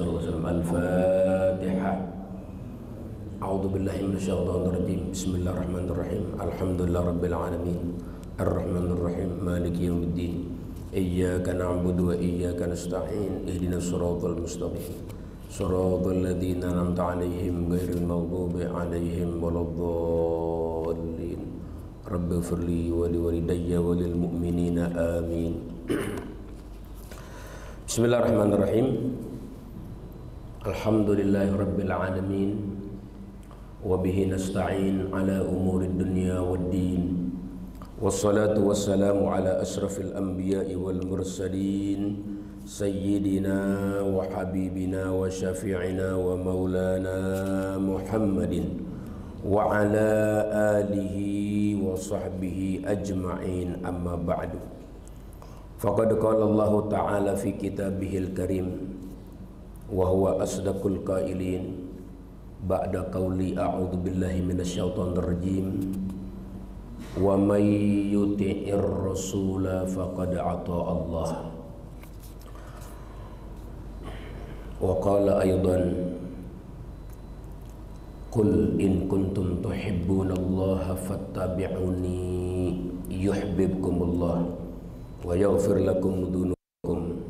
sallallahu alaihi wasallam. Al-Fatihah. A'udzu billahi minasyaitonir rajim. Bismillahirrahmanirrahim. Alhamdulillah rabbil alamin. Arrahmanir rahim. Maliki yaumiddin. Iyyaka na'budu wa iyyaka nasta'in. Ihdinas siratal mustaqim. Siratal ladzina an'amta 'alaihim ghairil maghdubi 'alaihim waladdallin. Rabbighfirli wa liwalidayya wa lil mu'minina amin. Bismillahirrahmanirrahim. Alhamdulillahi rabbil alamin. Wa bihi nasta'in ala umurid dunya waddin. Wassalatu wassalamu ala ashrafil anbiya'i wal mursalin. Sayyidina wa habibina wa syafi'ina wa maulana Muhammadin wa ala alihi wa sahbihi ajma'in, amma ba'du. Faqad qala Allah ta'ala fi kitabihil karim wa huwa asdaqul qailin ba'da qawli a'udzu billahi minasyaitonir rajim wa may yuti'ir rasula faqad ata'a Allah wa qala aydan qul in kuntum tuhibbunallaha fattabi'uni yuhibbukumullah wa yaghfir lakum dzunubakum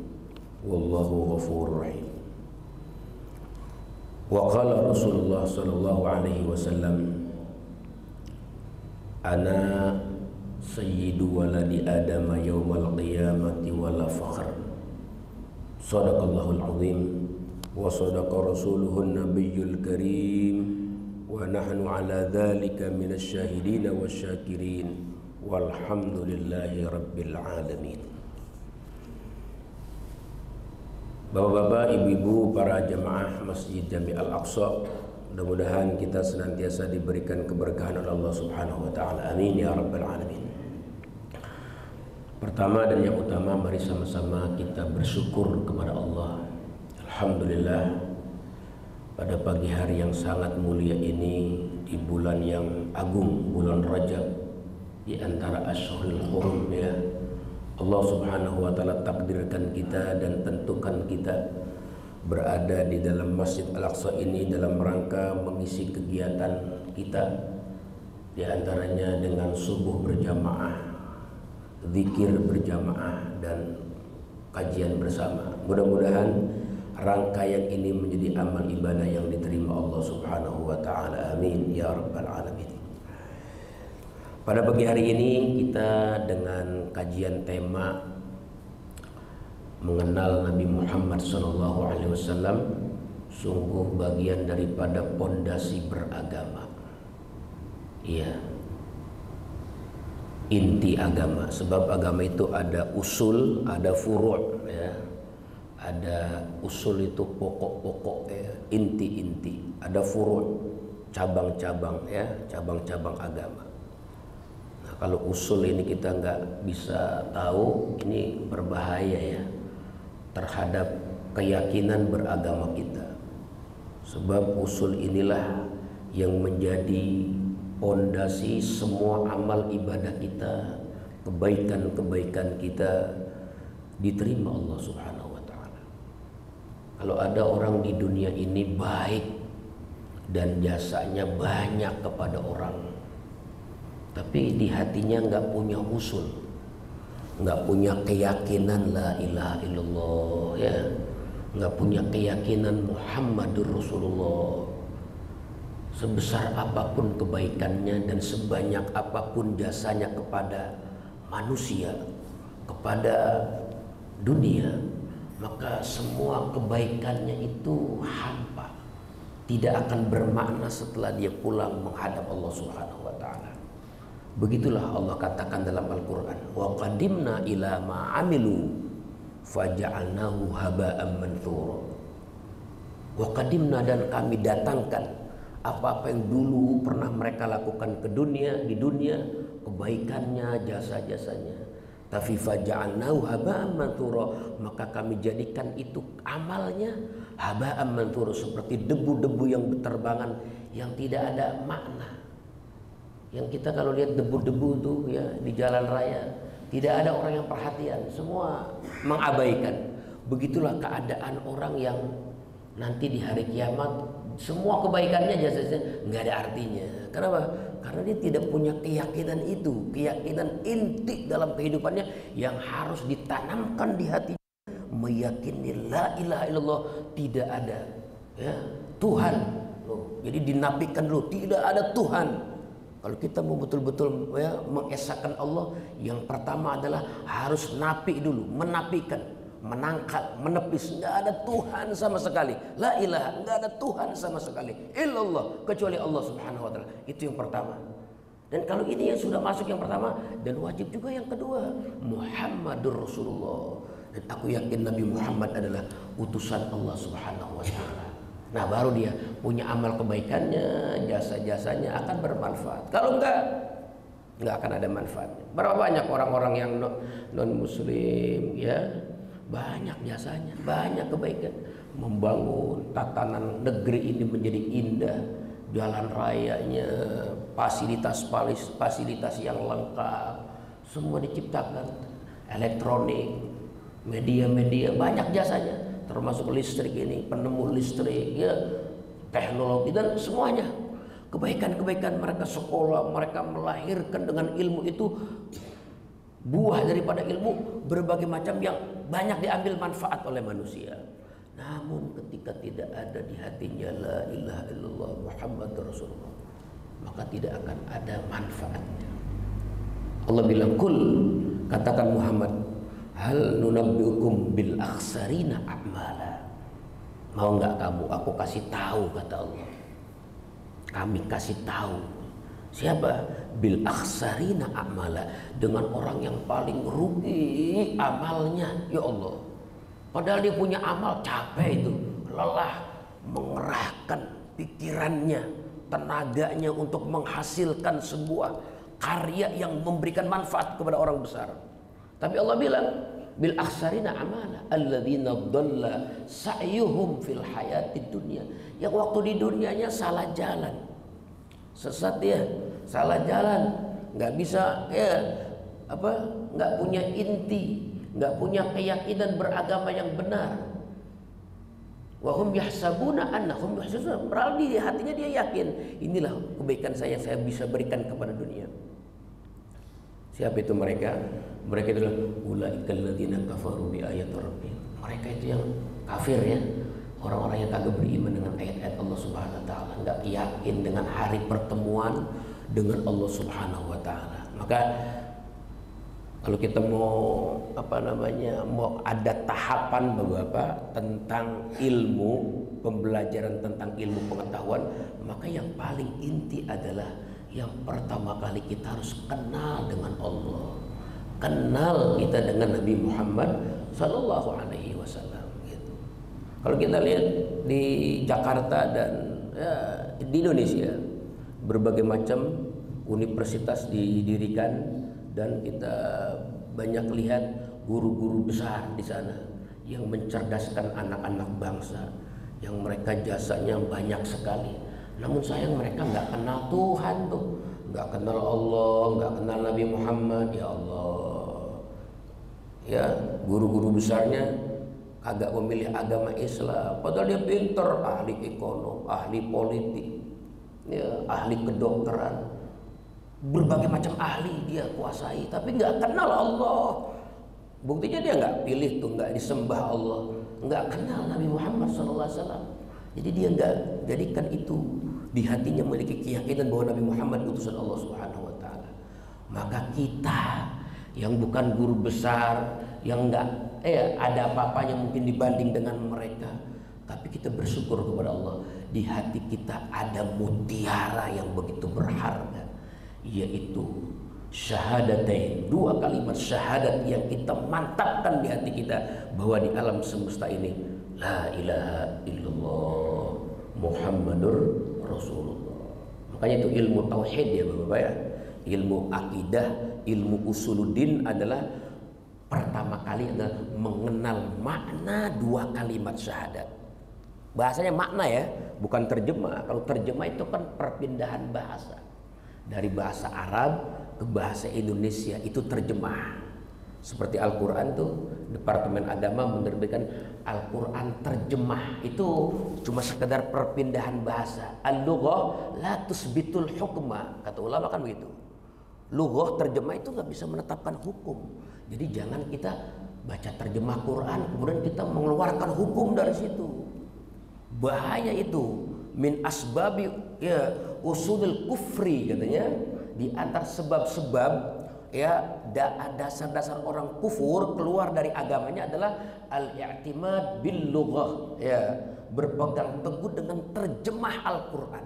wallahu ghafurur rahim. Wa qala Rasulullah sallallahu alaihi wasallam, ana sayyidu waladi adama yaumal qiyamati wala fakhr. Sadaqallahul azim wa sadaqa rasuluhun nabiyyul karim wa nahnu ala dzalika minasy syahidin wasyakirin. Walhamdulillahi rabbil alamin. Bapak-bapak, ibu-ibu, para jemaah Masjid Jami Al-Aqsa, mudah-mudahan kita senantiasa diberikan keberkahan oleh Allah Subhanahu wa taala. Amin ya rabbal alamin. Pertama dan yang utama, mari sama-sama kita bersyukur kepada Allah. Alhamdulillah, pada pagi hari yang sangat mulia ini, di bulan yang agung, bulan Rajab, di antara Asyhurul Hurum, ya, Allah Subhanahu wa taala takdirkan kita dan tentukan kita berada di dalam Masjid Al-Aqsa ini dalam rangka mengisi kegiatan kita, di antaranya dengan subuh berjamaah, zikir berjamaah, dan kajian bersama. Mudah-mudahan rangkaian ini menjadi amal ibadah yang diterima Allah Subhanahu wa taala. Amin ya rabbal alamin. Pada pagi hari ini kita dengan kajian tema mengenal Nabi Muhammad SAW, sungguh bagian daripada pondasi beragama. Iya, inti agama. Sebab agama itu ada usul, ada furu', ya. Ada usul itu pokok-pokok, ya, inti-inti. Ada furu', cabang-cabang, ya, cabang-cabang agama. Kalau usul ini kita nggak bisa tahu, ini berbahaya, ya, terhadap keyakinan beragama kita. Sebab usul inilah yang menjadi pondasi semua amal ibadah kita, kebaikan-kebaikan kita diterima Allah Subhanahu wa taala. Kalau ada orang di dunia ini baik dan jasanya banyak kepada orang, tapi di hatinya nggak punya usul, nggak punya keyakinan la ilaha illallah, ya, nggak punya keyakinan Muhammadur Rasulullah, sebesar apapun kebaikannya dan sebanyak apapun jasanya kepada manusia, kepada dunia, maka semua kebaikannya itu hampa, tidak akan bermakna setelah dia pulang menghadap Allah Subhanahu wa taala. Begitulah Allah katakan dalam Al-Quran, wa qadimna ila ma amilu faja'alnahu haba'an manthura. Wa qadimna, dan kami datangkan apa-apa yang dulu pernah mereka lakukan ke dunia, di dunia, kebaikannya, jasa-jasanya. Tapi faja'alnahu haba'an manthura, maka kami jadikan itu amalnya haba'an manthura, seperti debu-debu yang berterbangan yang tidak ada makna. Yang kita kalau lihat debu-debu tuh, ya, di jalan raya, tidak ada orang yang perhatian, semua mengabaikan. Begitulah keadaan orang yang nanti di hari kiamat semua kebaikannya jasanya nggak ada artinya. Kenapa? Karena dia tidak punya keyakinan itu, keyakinan inti dalam kehidupannya yang harus ditanamkan di hatinya, meyakini la ilaha illallah, tidak ada ya Tuhan. Loh, jadi dinafikan dulu, tidak ada Tuhan. Kalau kita mau betul-betul ya, mengesahkan Allah, yang pertama adalah harus nafi dulu, menafikan, menangkal, menepis, nggak ada Tuhan sama sekali. La ilaha, nggak ada Tuhan sama sekali. Illallah, kecuali Allah Subhanahu wa taala. Itu yang pertama. Dan kalau ini yang sudah masuk yang pertama, dan wajib juga yang kedua, Muhammadur Rasulullah. Dan aku yakin Nabi Muhammad adalah utusan Allah Subhanahu wa taala. Nah, baru dia punya amal kebaikannya, jasa-jasanya akan bermanfaat. Kalau enggak akan ada manfaatnya. Berapa banyak orang-orang yang non muslim ya, banyak jasanya, banyak kebaikan, membangun tatanan negeri ini menjadi indah, jalan rayanya, fasilitas yang lengkap, semua diciptakan, elektronik, media-media, banyak jasanya, termasuk listrik ini, penemu listrik ya, teknologi dan semuanya. Kebaikan-kebaikan mereka sekolah, mereka melahirkan dengan ilmu itu, buah daripada ilmu berbagai macam yang banyak diambil manfaat oleh manusia. Namun ketika tidak ada di hatinya la ilaha illallah Muhammadur Rasulullah, maka tidak akan ada manfaatnya. Allah bilang, kul, katakan Muhammad, hal nunabbiukum bil akhsarina a'mala. Mau nggak kamu aku kasih tahu, kata Allah. Kami kasih tahu siapa? Bil akhsarina a'mala, dengan orang yang paling rugi amalnya, ya Allah. Padahal dia punya amal, capek itu, lelah mengerahkan pikirannya, tenaganya untuk menghasilkan sebuah karya yang memberikan manfaat kepada orang besar. Tapi Allah bilang, bil akhsarina amala alladzina dhalla sa'yuhum fil hayatid dunya, yang waktu di dunianya salah jalan, sesat dia, salah jalan, nggak bisa ya nggak punya inti, nggak punya keyakinan beragama yang benar. Wa hum yahsabuna annahum yuhsinun, padahal di hatinya dia yakin, inilah kebaikan saya yang saya bisa berikan kepada dunia. Siapa itu mereka? Mereka adalah ulaikal ladzina kafaru bi ayati rabbihim. Mereka itu yang kafir ya, orang-orang yang kagak beriman dengan ayat-ayat Allah Subhanahu wa taala, enggak yakin dengan hari pertemuan dengan Allah Subhanahu wa taala. Maka kalau kita mau mau ada tahapan Bapak tentang ilmu, pembelajaran tentang ilmu pengetahuan, maka yang paling inti adalah yang pertama kali kita harus kenal dengan Allah, kenal kita dengan Nabi Muhammad Sallallahu Alaihi Wasallam. Gitu. Kalau kita lihat di Jakarta dan ya, di Indonesia, berbagai macam universitas didirikan dan kita banyak lihat guru-guru besar di sana yang mencerdaskan anak-anak bangsa, yang mereka jasanya banyak sekali. Namun sayang mereka nggak kenal Tuhan tuh, nggak kenal Allah, nggak kenal Nabi Muhammad. Ya Allah, ya guru-guru besarnya kagak memilih agama Islam, padahal dia pinter, ahli ekonom, ahli politik, ya, ahli kedokteran, berbagai macam ahli dia kuasai, tapi nggak kenal Allah. Buktinya dia nggak pilih tuh, nggak disembah Allah, nggak kenal Nabi Muhammad SAW. Jadi dia nggak jadikan itu di hatinya, memiliki keyakinan bahwa Nabi Muhammad utusan Allah Subhanahu wa taala. Maka kita yang bukan guru besar, yang nggak ada apa-apanya mungkin dibanding dengan mereka, tapi kita bersyukur kepada Allah, di hati kita ada mutiara yang begitu berharga, yaitu syahadatain, dua kalimat syahadat yang kita mantapkan di hati kita bahwa di alam semesta ini la ilaha illallah Muhammadur Rasulullah. Makanya itu ilmu tauhid ya Bapak ya, ilmu akidah, ilmu usuluddin adalah pertama kali adalah mengenal makna dua kalimat syahadat. Bahasanya makna ya, bukan terjemah. Kalau terjemah itu kan perpindahan bahasa dari bahasa Arab ke bahasa Indonesia, itu terjemah. Seperti Al-Quran tuh, Departemen Agama menerbitkan Al-Quran terjemah, itu cuma sekedar perpindahan bahasa. Al-lughah la tusbitul hukma, kata ulama kan begitu. Lughah terjemah itu nggak bisa menetapkan hukum. Jadi jangan kita baca terjemah Quran kemudian kita mengeluarkan hukum dari situ. Bahaya itu. Min asbabi ya usulul kufri, katanya di antara sebab-sebab ya dasar-dasar orang kufur keluar dari agamanya adalah al-i'timad bil lughah, ya, berpegang teguh dengan terjemah Al-Qur'an.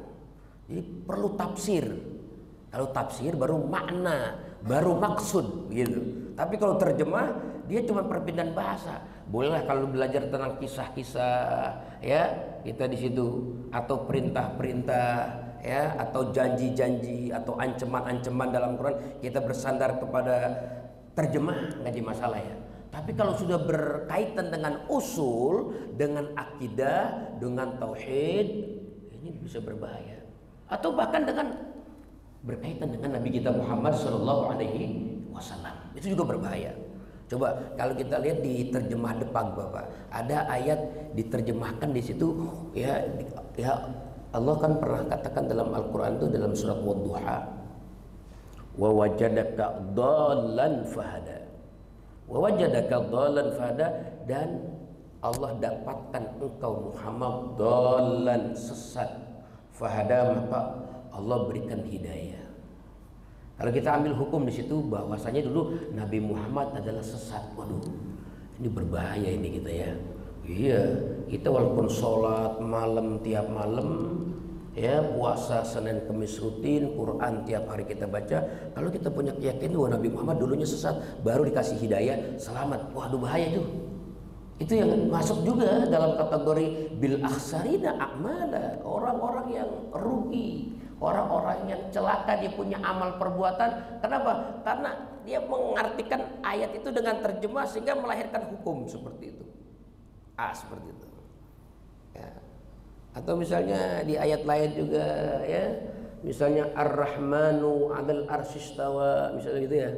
Jadi perlu tafsir. Kalau tafsir baru makna, baru maksud gitu. Tapi kalau terjemah dia cuma perpindahan bahasa. Bolehlah kalau belajar tentang kisah-kisah, ya, kita di situ, atau perintah-perintah, ya, atau janji-janji atau ancaman-ancaman dalam Quran, kita bersandar kepada terjemah, nggak jadi masalah ya. Tapi kalau sudah berkaitan dengan usul, dengan akidah, dengan tauhid, ini bisa berbahaya. Atau bahkan dengan berkaitan dengan Nabi kita Muhammad Shallallahu Alaihi Wasallam, itu juga berbahaya. Coba kalau kita lihat di terjemah depan Bapak, ada ayat diterjemahkan di situ, ya Allah kan pernah katakan dalam Al-Quran itu dalam surat Wadduha, wa wajadaka dhallan fahada, wa wajadaka dhallan fahada, dan Allah dapatkan engkau Muhammad dhallan, sesat, fahada, maka Allah berikan hidayah. Kalau kita ambil hukum di situ bahwasanya dulu Nabi Muhammad adalah sesat, waduh, ini berbahaya ini kita ya. Iya, kita walaupun sholat malam tiap malam, ya, puasa Senin Kamis rutin, Quran tiap hari kita baca, kalau kita punya keyakinan bahwa Nabi Muhammad dulunya sesat, baru dikasih hidayah, selamat, waduh bahaya tuh. Itu yang masuk juga dalam kategori bil akhsarina a'mala, orang-orang yang rugi, orang-orang yang celaka, dia punya amal perbuatan. Kenapa? Karena dia mengartikan ayat itu dengan terjemah sehingga melahirkan hukum seperti itu. Seperti itu. Ya. Atau misalnya di ayat lain juga, ya, misalnya Ar-Rahmanu 'alal arsyistawa, misalnya gitu ya.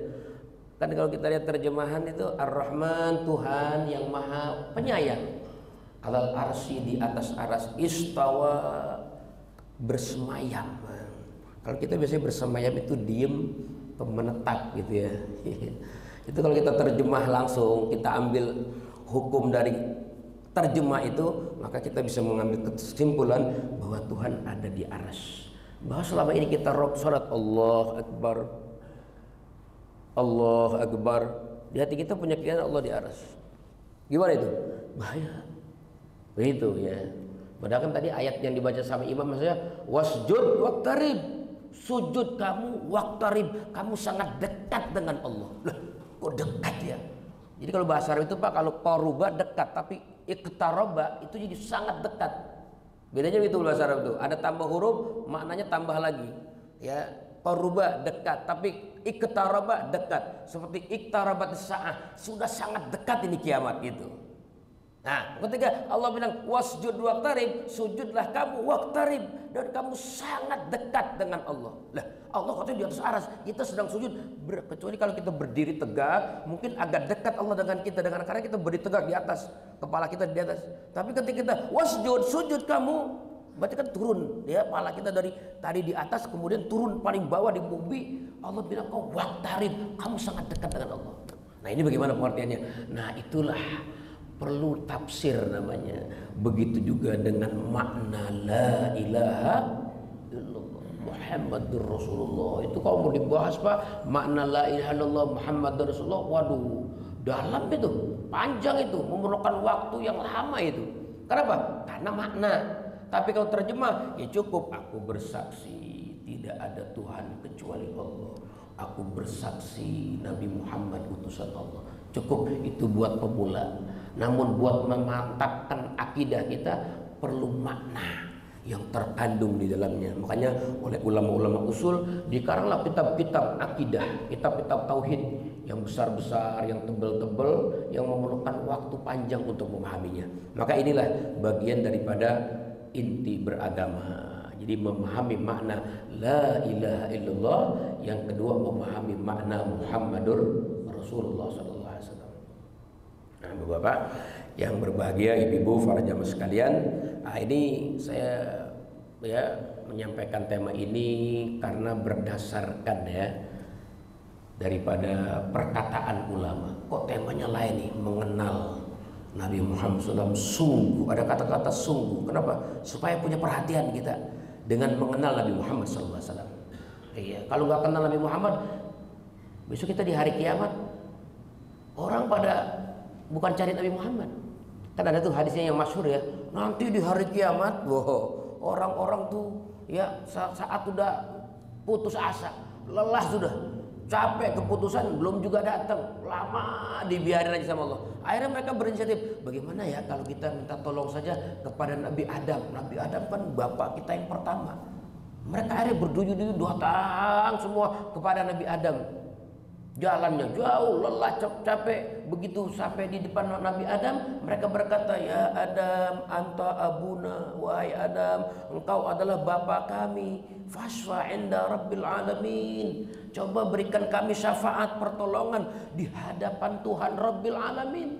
Kan kalau kita lihat terjemahan itu Ar-Rahman, Tuhan yang Maha Penyayang, 'alal arsy, di atas aras, istawa, bersemayam. Kalau kita biasanya bersemayam itu diem, menetap gitu ya. Itu kalau kita terjemah langsung, kita ambil hukum dari terjemah itu, maka kita bisa mengambil kesimpulan bahwa Tuhan ada di aras. Bahwa selama ini kita sholat Allah Akbar, Allah Akbar, di hati kita punya keyakinan Allah di aras. Gimana itu? Bahaya. Begitu ya. Padahal kan tadi ayat yang dibaca sama imam maksudnya wasjud waqtarib, sujud kamu waqtarib, kamu sangat dekat dengan Allah. Loh, kok dekat ya? Jadi kalau bahasa Arab itu Pak, kalau qaruba dekat, tapi iqtaraba itu jadi sangat dekat. Bedanya itu bahasa Arab itu. Ada tambah huruf, maknanya tambah lagi. Ya, qaruba dekat, tapi iqtaraba dekat. Seperti iqtarabat as-saah, sudah sangat dekat ini kiamat gitu. Nah, ketika Allah bilang wasjud waqtarib, sujudlah kamu waqtarib, dan kamu sangat dekat dengan Allah. Lah, Allah katanya di atas aras, kita sedang sujud. Kecuali kalau kita berdiri tegak, mungkin agak dekat Allah dengan kita, dengan karena kita berdiri tegak di atas, kepala kita di atas. Tapi ketika kita wasjud, sujud kamu, berarti kan turun, ya, kepala kita dari tadi di atas kemudian turun paling bawah di bumi. Allah bilang kau waqtarib, kamu sangat dekat dengan Allah. Nah, ini bagaimana pengertiannya? Nah, itulah perlu tafsir namanya. Begitu juga dengan makna la ilaha illallah Muhammadur Rasulullah. Itu kalau mau dibahas Pak, makna la ilaha illallah Muhammadur Rasulullah, waduh, dalam itu, panjang itu, memerlukan waktu yang lama itu. Kenapa? Karena makna. Tapi kalau terjemah, ya cukup, aku bersaksi tidak ada Tuhan kecuali Allah. Aku bersaksi Nabi Muhammad utusan Allah. Cukup, itu buat pemula. Namun buat memantapkan akidah kita perlu makna yang terkandung di dalamnya. Makanya oleh ulama-ulama usul dikaranglah kitab-kitab akidah, kitab-kitab tauhid yang besar-besar, yang tebal-tebal, yang memerlukan waktu panjang untuk memahaminya. Maka inilah bagian daripada inti beragama. Jadi memahami makna la ilaha illallah, yang kedua memahami makna Muhammadur Rasulullah SAW. Nah, Bapak yang berbahagia, ibu-ibu, para jamaah sekalian, ini saya menyampaikan tema ini karena berdasarkan daripada perkataan ulama. Kok temanya lain nih, mengenal Nabi Muhammad SAW. Sungguh, ada kata-kata sungguh. Kenapa? Supaya punya perhatian kita dengan mengenal Nabi Muhammad SAW. Iya, kalau nggak kenal Nabi Muhammad, besok kita di hari kiamat orang pada bukan cari Nabi Muhammad. Kan ada tuh hadisnya yang masyhur ya. Nanti di hari kiamat, orang-orang tuh saat udah putus asa, lelah sudah, capek keputusan belum juga datang, lama dibiarin aja sama Allah. Akhirnya mereka berinisiatif, bagaimana ya kalau kita minta tolong saja kepada Nabi Adam. Nabi Adam kan bapak kita yang pertama. Mereka akhirnya berduyun-duyun datang semua kepada Nabi Adam. Jalannya jauh, lelah, capek. Begitu sampai di depan Nabi Adam, mereka berkata, ya Adam, anta abuna, wahai Adam, engkau adalah bapa kami. Fasfa inda rabbil alamin. Coba berikan kami syafaat pertolongan di hadapan Tuhan Rabbil alamin.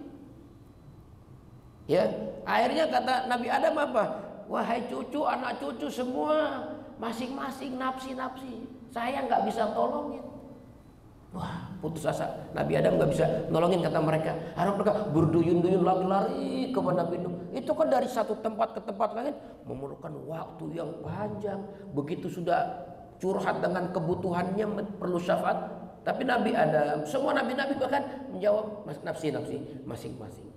Ya, akhirnya kata Nabi Adam apa? Wahai cucu, anak cucu semua, masing-masing nafsi-nafsi, saya nggak bisa tolongin. Wah, putus asa. Nabi Adam nggak bisa nolongin, kata mereka. Harap mereka berduyun-duyun lari-lari kepada Nabi Nuh. Itu kan dari satu tempat ke tempat lain memerlukan waktu yang panjang. Begitu sudah curhat dengan kebutuhannya perlu syafaat. Tapi Nabi Adam, semua nabi-nabi bahkan menjawab nafsi-nafsi masing-masing.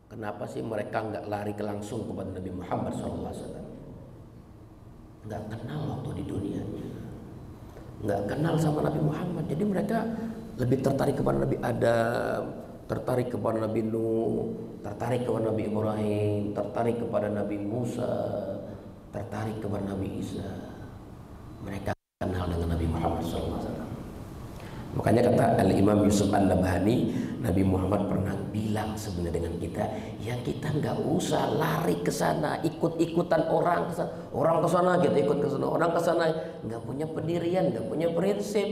Kenapa sih mereka nggak lari langsung kepada Nabi Muhammad SAW? Nggak kenal waktu di dunianya, nggak kenal sama Nabi Muhammad. Jadi mereka lebih tertarik kepada Nabi Adam, tertarik kepada Nabi Nuh, tertarik kepada Nabi Ibrahim, tertarik kepada Nabi Musa, tertarik kepada Nabi Isa. Mereka kenal dengan Nabi Muhammad SAW. Makanya kata Al-Imam Yusuf An-Nabhani, Nabi Muhammad pernah bilang sebenarnya dengan kita, yang kita nggak usah lari ke sana, ikut-ikutan orang ke sana. Orang ke sana kita ikut ke sana, orang ke sana, nggak punya pendirian, nggak punya prinsip.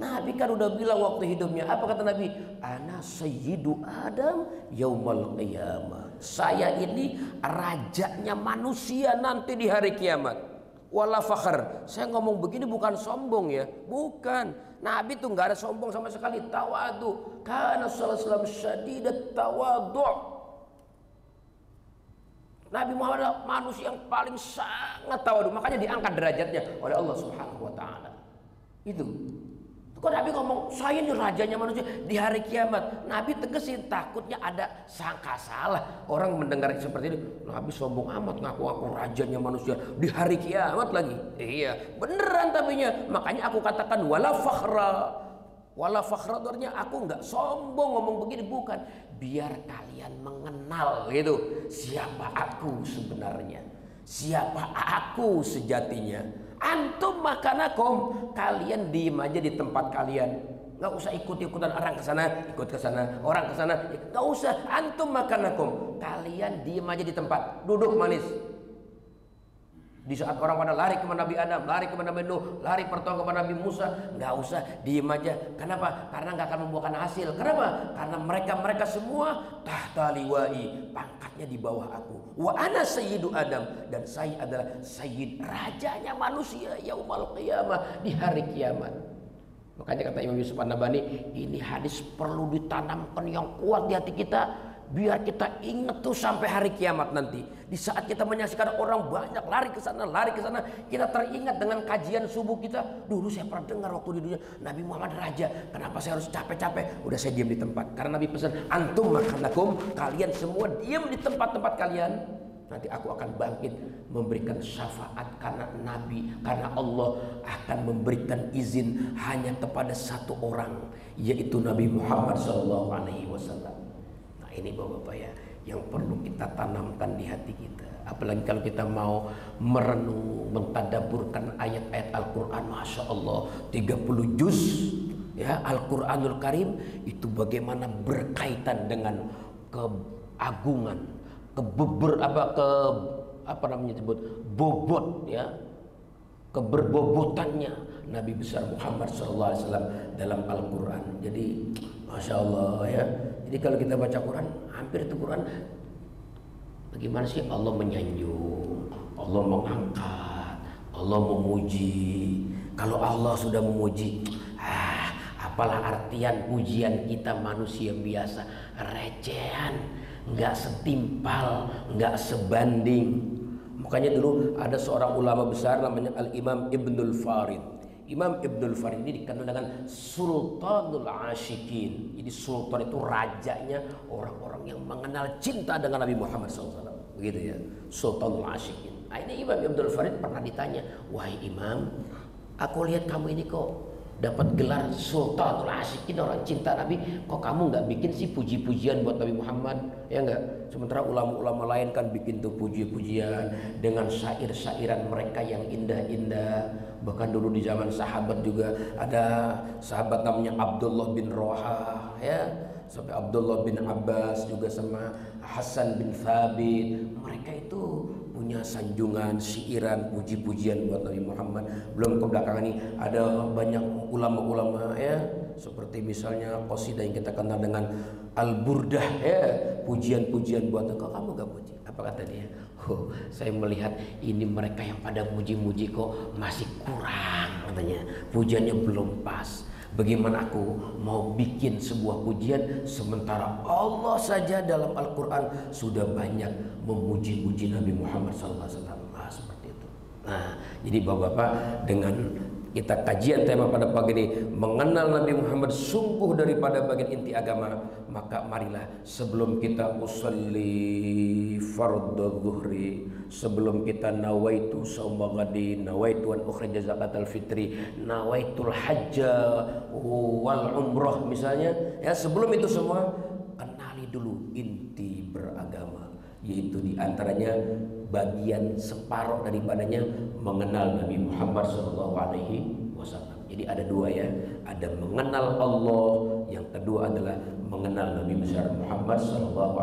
Nabi kan udah bilang waktu hidupnya, apa kata Nabi? Ana sayyidu Adam yaumal qiyamah. Saya ini rajanya manusia nanti di hari kiamat. Wala fakhr. Saya ngomong begini bukan sombong ya, bukan. Nabi tuh nggak ada sombong sama sekali. Tawadu. Karena sallallahu alaihi wasallam syadidat tawadu. Nabi Muhammad adalah manusia yang paling sangat tawadu, makanya diangkat derajatnya oleh Allah Subhanahu wa taala. Itu. Kok Nabi ngomong saya ini rajanya manusia di hari kiamat. Nabi tegesin, takutnya ada sangka salah. Orang mendengar seperti ini, Nabi sombong amat ngaku-ngaku rajanya manusia di hari kiamat lagi. Iya, beneran tapinya. Makanya aku katakan wala fakhra. Wala fakhra artinya aku nggak sombong ngomong begini, bukan. Biar kalian mengenal gitu siapa aku sebenarnya. Siapa aku sejatinya. Antum makanakum, kalian diem aja di tempat kalian, nggak usah ikut-ikutan orang ke sana, ikut ke sana, orang ke sana, nggak usah. Antum makanakum, kalian diem aja di tempat, duduk manis. Di saat orang pada lari kepada Nabi Adam, lari kepada Nabi Nuh, lari pertolongan kepada Nabi Musa, nggak usah, diem aja. Kenapa? Karena nggak akan membuahkan hasil. Kenapa? Karena mereka semua tahta liwai, pangkatnya di bawah aku. Wa ana sayyidu Adam, dan saya adalah sayyid, rajanya manusia yaumal qiyamah, di hari kiamat. Makanya kata Imam Yusuf An-Nabhani, ini hadis perlu ditanamkan yang kuat di hati kita, biar kita ingat tuh sampai hari kiamat nanti. Di saat kita menyaksikan orang banyak lari ke sana, kita teringat dengan kajian subuh kita. Dulu saya pernah dengar waktu di dunia, Nabi Muhammad raja, kenapa saya harus capek-capek? Udah saya diam di tempat, karena Nabi pesan, antum makanakum, kalian semua diam di tempat-tempat kalian. Nanti aku akan bangkit memberikan syafaat karena Nabi, karena Allah akan memberikan izin hanya kepada satu orang, yaitu Nabi Muhammad SAW. Nah ini Bapak-Bapak ya, yang perlu kita tanamkan di hati kita. Apalagi kalau kita mau merenung, mentadaburkan ayat-ayat Al-Quran, Masya Allah 30 juz ya, Al-Quranul Karim itu bagaimana berkaitan dengan keagungan, bobot ya, keberbobotannya Nabi besar Muhammad SAW dalam Al-Quran. Jadi Masya Allah ya. Jadi kalau kita baca Quran, hampir itu Quran bagaimana sih Allah menyanjung, Allah mengangkat, Allah memuji. Kalau Allah sudah memuji, apalah artian pujian kita manusia biasa, recehan, nggak setimpal, nggak sebanding. Makanya dulu ada seorang ulama besar namanya Al-Imam Ibnul Farid. Imam Ibnul Farid ini dikenal dengan Sultanul Asyikin. Jadi sultan itu rajanya orang-orang yang mengenal cinta dengan Nabi Muhammad SAW. Begitu ya, Sultanul Asyikin. Nah, ini Imam Ibnul Farid pernah ditanya, wahai Imam, aku lihat kamu ini kok dapat gelar Sultanul Asyikin, orang cinta Nabi, kok kamu nggak bikin sih puji-pujian buat Nabi Muhammad, ya enggak? Sementara ulama-ulama lain kan bikin tuh puji-pujian dengan syair-syairan mereka yang indah-indah. Bahkan dulu di zaman sahabat juga ada sahabat namanya Abdullah bin Rohah, ya, sampai Abdullah bin Abbas juga sama Hasan bin Thabit. Mereka itu punya sanjungan, syiiran, puji-pujian buat Nabi Muhammad. Belum ke belakang ini ada banyak ulama-ulama ya, seperti misalnya qasidah yang kita kenal dengan Al-Burdah ya, pujian-pujian buat engkau. Kamu gak puji? Apa kata dia? Oh, saya melihat ini mereka yang pada muji-muji kok masih kurang katanya. Pujiannya belum pas. Bagaimana aku mau bikin sebuah pujian sementara Allah saja dalam Al-Quran sudah banyak memuji-muji Nabi Muhammad SAW. Nah, seperti itu. Nah, jadi bapak-bapak, dengan kita kajian tema pada pagi ini mengenal Nabi Muhammad sungguh daripada bagian inti agama, maka marilah sebelum kita usolli fardhu zuhri, sebelum kita nawaitu shauma ghadi, nawaitu an ukhrija zakatal fitri, nawaitul hajja wal umrah misalnya ya, sebelum itu semua kenali dulu inti beragama, yaitu diantaranya bagian separuh daripadanya mengenal Nabi Muhammad SAW. Jadi ada dua ya, ada mengenal Allah, yang kedua adalah mengenal Nabi besar Muhammad SAW.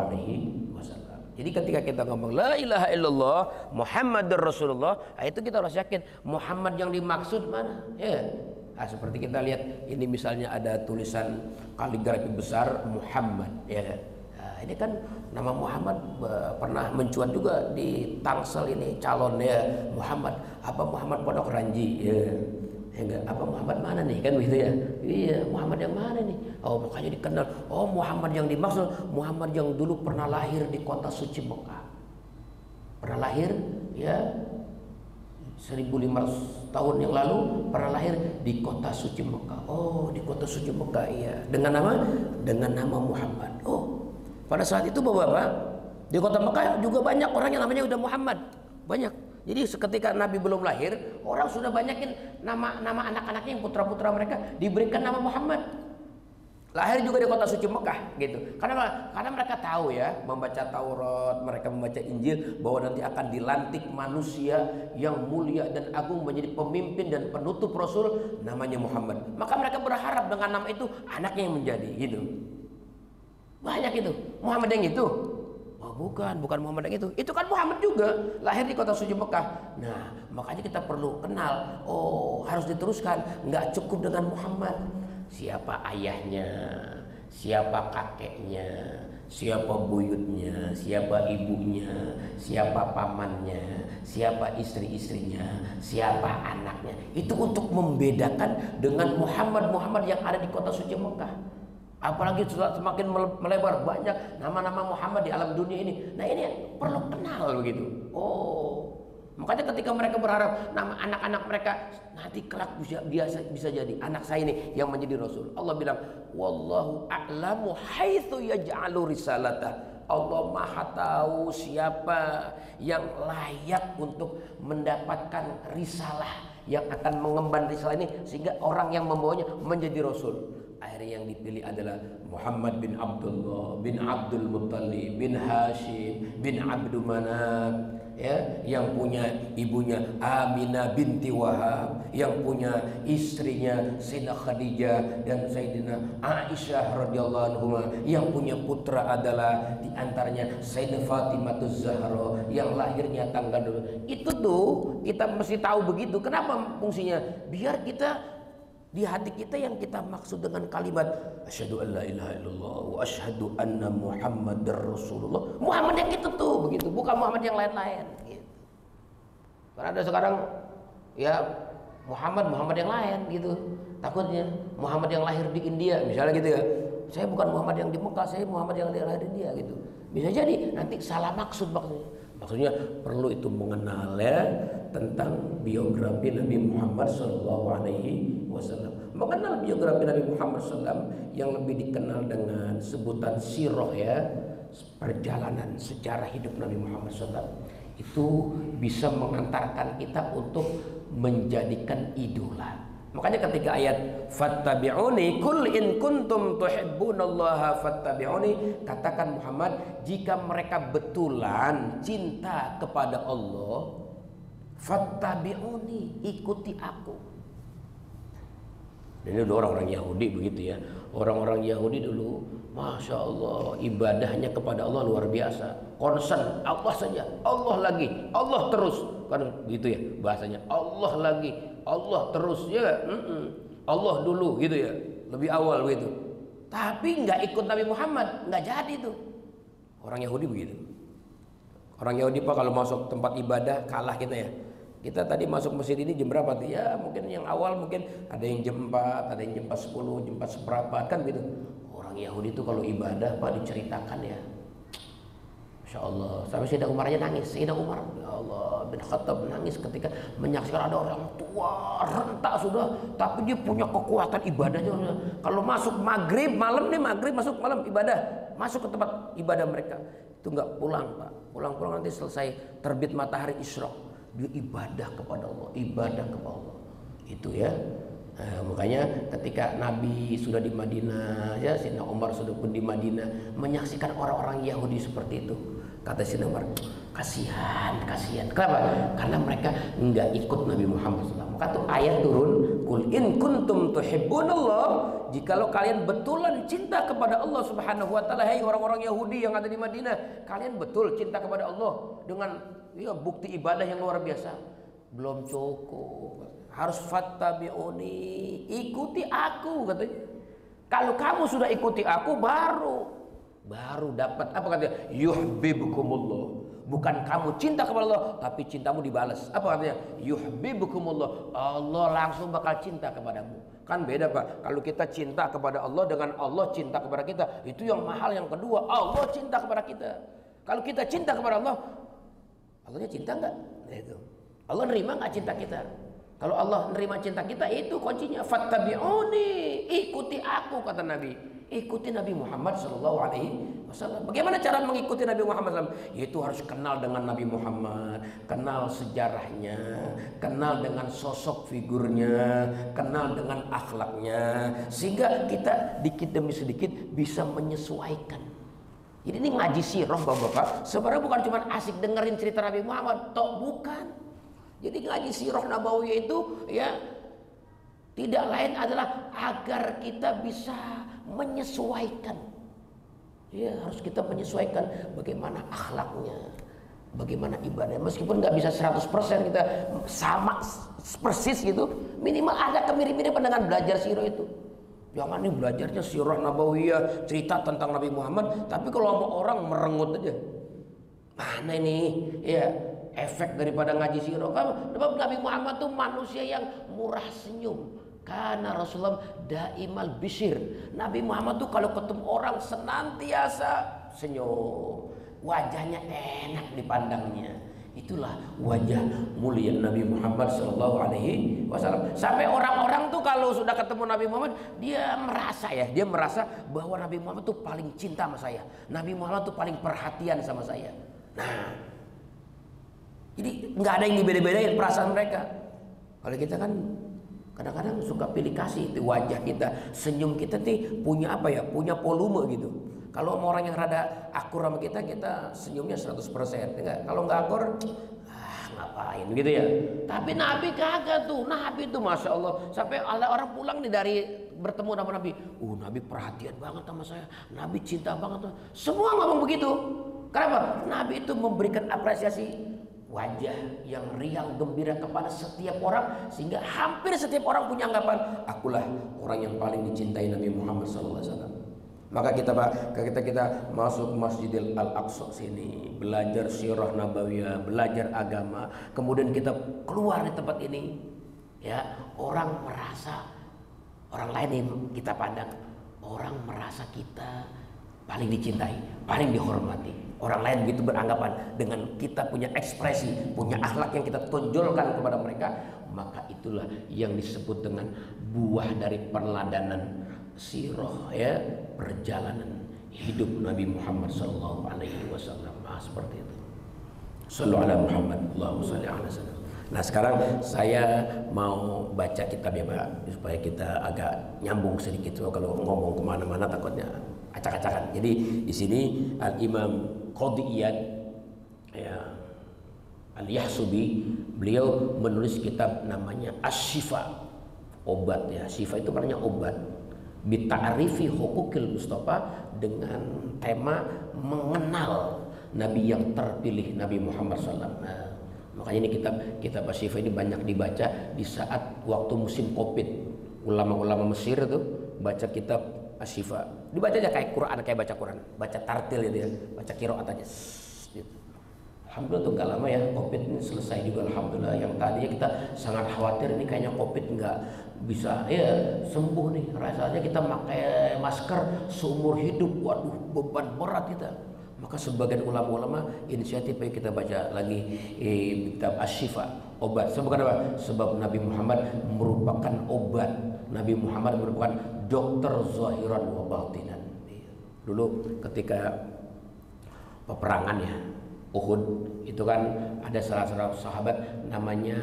Jadi ketika kita ngomong la ilaha illallah Muhammadur Rasulullah, itu kita harus yakin Muhammad yang dimaksud mana ya. Nah, seperti kita lihat ini misalnya ada tulisan kaligrafi besar Muhammad ya. Ini kan nama Muhammad pernah mencuat juga di Tangsel ini calonnya Muhammad. Apa Muhammad Pondok Ranji ya. Enggak, apa Muhammad mana nih kan begitu ya. Iya, Muhammad yang mana nih? Oh, makanya dikenal. Oh, Muhammad yang dimaksud Muhammad yang dulu pernah lahir di kota suci Mekah. Pernah lahir ya 1500 tahun yang lalu, pernah lahir di kota suci Mekah. Oh, di kota suci Mekah iya. Dengan nama Muhammad. Oh, pada saat itu bapak-bapak di kota Mekah juga banyak orang yang namanya udah Muhammad, banyak. Jadi ketika Nabi belum lahir, orang sudah banyakin nama anak-anaknya, yang putra-putra mereka diberikan nama Muhammad. Lahir juga di kota suci Mekah gitu. Karena mereka tahu ya, membaca Taurat, mereka membaca Injil, bahwa nanti akan dilantik manusia yang mulia dan agung menjadi pemimpin dan penutup Rasul, namanya Muhammad. Maka mereka berharap dengan nama itu anaknya yang menjadi gitu. Banyak itu Muhammad yang itu. Oh, bukan Muhammad yang itu kan Muhammad juga lahir di kota suci Mekah. Nah, makanya kita perlu kenal. Oh, harus diteruskan, nggak cukup dengan Muhammad. Siapa ayahnya, siapa kakeknya, siapa buyutnya, siapa ibunya, siapa pamannya, siapa istri-istrinya, siapa anaknya. Itu untuk membedakan dengan Muhammad yang ada di kota suci Mekah. Apalagi semakin melebar, banyak nama-nama Muhammad di alam dunia ini. Nah, ini perlu kenal begitu. Oh, makanya ketika mereka berharap nama anak-anak mereka nanti kelak bisa jadi anak saya ini yang menjadi Rasul. Allah bilang, wallahu a'lamu haitsu yaj'alu risalatah. Allah Maha tahu siapa yang layak untuk mendapatkan risalah, yang akan mengemban risalah ini sehingga orang yang membawanya menjadi Rasul. Akhirnya yang dipilih adalah Muhammad bin Abdullah bin Abdul Muttalib bin Hashim bin Abdul Manaf, ya, yang punya ibunya Aminah binti Wahab, yang punya istrinya Sayyidah Khadijah dan Sayyidina Aisyah radhiyallahu anhuma, yang punya putra adalah diantaranya Sayyidah Fatimah Zahra yang lahirnya tanggal dulu. Itu tuh kita mesti tahu begitu. Kenapa fungsinya? Biar kita di hati kita yang kita maksud dengan kalimat asyhadu an la ilaha illallah wa asyhadu anna muhammadar rasulullah, Muhammad yang itu tuh begitu, bukan Muhammad yang lain-lain gitu. Karena ada sekarang ya Muhammad yang lain gitu, takutnya Muhammad yang lahir di India misalnya gitu ya, saya bukan Muhammad yang di Mekah, saya Muhammad yang lahir di India gitu, bisa jadi nanti salah maksud maksudnya perlu itu mengenal ya tentang biografi Nabi Muhammad SAW, mengenal biografi Nabi Muhammad SAW yang lebih dikenal dengan sebutan sirah ya, perjalanan sejarah hidup Nabi Muhammad SAW, itu bisa mengantarkan kita untuk menjadikan idola. Makanya ketika ayat fattabi'uni kul in kuntum tuhibbunallaha fattabi'uni, katakan Muhammad, jika mereka betulan cinta kepada Allah, fattabi'uni, ikuti aku. Dan itu orang-orang Yahudi begitu ya. Orang-orang Yahudi dulu, Masya Allah, ibadahnya kepada Allah luar biasa. Concern Allah saja, Allah lagi, Allah terus, kan gitu ya bahasanya. Allah lagi, Allah terus ya, Allah dulu gitu ya, lebih awal gitu. Tapi nggak ikut Nabi Muhammad, nggak jadi tuh. Orang Yahudi begitu. Orang Yahudi Pak kalau masuk tempat ibadah kalah kita ya. Kita tadi masuk masjid ini jam berapa tuh? Ya mungkin yang awal mungkin ada yang jam 4, ada yang jam 10, jam 4 seperempat kan gitu. Orang Yahudi itu kalau ibadah Pak diceritakan ya, Masya Allah, sampai Sayyidina Umar aja nangis. Sayyidina Umar, ya Allah, bin Khattab nangis ketika menyaksikan ada orang tua rentak sudah, tapi dia punya kekuatan ibadahnya. Kalau masuk maghrib malam nih, maghrib masuk malam ibadah, masuk ke tempat ibadah mereka itu nggak pulang Pak, pulang nanti selesai terbit matahari Isra, dia ibadah kepada Allah, ibadah kepada Allah itu ya. Nah, makanya ketika Nabi sudah di Madinah ya, Sayyidina Umar sudah pun di Madinah menyaksikan orang-orang Yahudi seperti itu, kata Sayyidina Umar, kasihan. Kenapa? Karena mereka nggak ikut Nabi Muhammad SAW. Maka tuh ayat turun, kul in kuntum tuhibbunallah, jikalau kalian betulan cinta kepada Allah Subhanahu wa taala, hai orang-orang Yahudi yang ada di Madinah, kalian betul cinta kepada Allah dengan ya bukti ibadah yang luar biasa. Belum cukup, harus fattabi'uni, ikuti aku katanya. Kalau kamu sudah ikuti aku baru dapat apa katanya, yuhibbukumullah. Bukan kamu cinta kepada Allah, tapi cintamu dibalas. Apa katanya? Yuhibbukumullah, Allah langsung bakal cinta kepadamu. Kan beda Pak, kalau kita cinta kepada Allah dengan Allah cinta kepada kita, itu yang mahal. Yang kedua, Allah cinta kepada kita. Kalau kita cinta kepada Allah, Allahnya cinta enggak? Nah, itu Allah nerima nggak cinta kita? Kalau Allah nerima cinta kita, itu kuncinya. Fattabi'uni, ikuti aku, kata Nabi. Ikuti Nabi Muhammad SAW. Bagaimana cara mengikuti Nabi Muhammad SAW? Yaitu harus kenal dengan Nabi Muhammad, kenal sejarahnya, kenal dengan sosok figurnya, kenal dengan akhlaknya, sehingga kita dikit demi sedikit bisa menyesuaikan. Jadi ini ngaji sirah Bapak-bapak, sebenarnya bukan cuma asik dengerin cerita Nabi Muhammad, bukan. Jadi ngaji sirah Nabawiyah itu ya tidak lain adalah agar kita bisa menyesuaikan. Ya, harus kita menyesuaikan bagaimana akhlaknya, bagaimana ibadahnya. Meskipun nggak bisa 100% kita sama persis gitu, minimal ada kemiripan dengan belajar sirah itu. Jangan nih belajarnya sirah Nabawiyah, cerita tentang Nabi Muhammad, tapi kalau sama orang merengut aja. Mana ini? Ya, efek daripada ngaji sirah. Nabi Muhammad tuh manusia yang murah senyum. Karena Rasulullah daimal bisir. Nabi Muhammad tuh kalau ketemu orang senantiasa senyum. Wajahnya enak dipandangnya. Itulah wajah mulia Nabi Muhammad SAW. Sampai orang-orang tuh kalau sudah ketemu Nabi Muhammad, dia merasa bahwa Nabi Muhammad tuh paling cinta sama saya. Nabi Muhammad tuh paling perhatian sama saya. Nah, jadi nggak ada yang dibeda-bedain perasaan mereka. Kalau kita kan Kadang-kadang suka pilih kasih itu wajah kita, senyum kita nih punya apa ya? Punya volume gitu. Kalau orang yang rada akur sama kita, kita senyumnya 100%. Enggak? Kalau nggak akur, ngapain gitu ya. Tapi Nabi kagak tuh. Nabi tuh Masya Allah, sampai ada orang pulang nih dari bertemu sama Nabi. Nabi perhatian banget sama saya. Nabi cinta banget. Semua ngomong begitu. Kenapa? Nabi itu memberikan apresiasi wajah yang riang gembira kepada setiap orang, sehingga hampir setiap orang punya anggapan, akulah orang yang paling dicintai Nabi Muhammad SAW. Maka kita masuk Masjidil Al-Aqsa sini, belajar sirah nabawiyah, belajar agama, kemudian kita keluar di tempat ini, ya, orang lain yang kita pandang, orang merasa kita paling dicintai, paling dihormati. Orang lain begitu beranggapan, dengan kita punya ekspresi, punya akhlak yang kita tonjolkan kepada mereka, maka itulah yang disebut dengan buah dari perladanan sirah, ya, perjalanan hidup Nabi Muhammad SAW. Seperti itu. Sallu ala Muhammad, Allahumma shalli ala sallam. Nah, sekarang saya mau baca kitab ya Pak, supaya kita agak nyambung sedikit. Kalau ngomong kemana-mana takutnya acak-acakan. Jadi di sini Al-Imam Qadhi Iyad, ya, Al-Yahsubi, beliau menulis kitab namanya Asy-Syifa, obat ya. Syifa itu maknanya obat. Bita'rifi huquqil Mustafa, dengan tema mengenal Nabi yang terpilih, Nabi Muhammad SAW. Nah, makanya ini kitab Asy-Syifa ini banyak dibaca di saat waktu musim Covid. Ulama-ulama Mesir tuh baca kitab Asy-Syifa. Dibaca aja kayak Quran, kayak baca Quran, baca tartil gitu ya, baca qiraat aja. Gitu. Alhamdulillah tuh nggak lama ya Covid ini selesai juga, alhamdulillah. Yang tadinya kita sangat khawatir ini kayaknya Covid nggak bisa ya sembuh nih. Rasanya kita pakai masker seumur hidup, waduh beban berat kita. Maka sebagian ulama-ulama inisiatif ayo kita baca lagi kitab Asy-Syifa, obat. Sebab apa? Sebab Nabi Muhammad merupakan obat. Nabi Muhammad merupakan dokter zahiran wa batinan. Dulu ketika peperangan ya Uhud itu kan ada salah satu sahabat namanya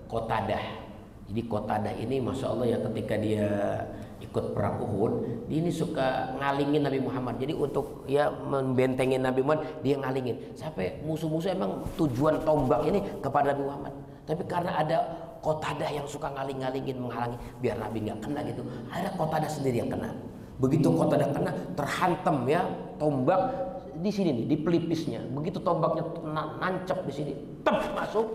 Qatadah. Jadi Qatadah ini Masya Allah ya, ketika dia ikut perang Uhud, dia ini suka ngalingin Nabi Muhammad. Jadi untuk ya membentengin Nabi Muhammad, dia ngalingin. Sampai musuh-musuh emang tujuan tombak ini kepada Nabi Muhammad. Tapi karena ada Qatadah yang suka ngaling-ngalingin, menghalangi biar Nabi nggak kena gitu, ada Qatadah sendiri yang kena. Begitu Qatadah kena, terhantam ya tombak di sini nih, di pelipisnya. Begitu tombaknya nancep di sini, tep masuk,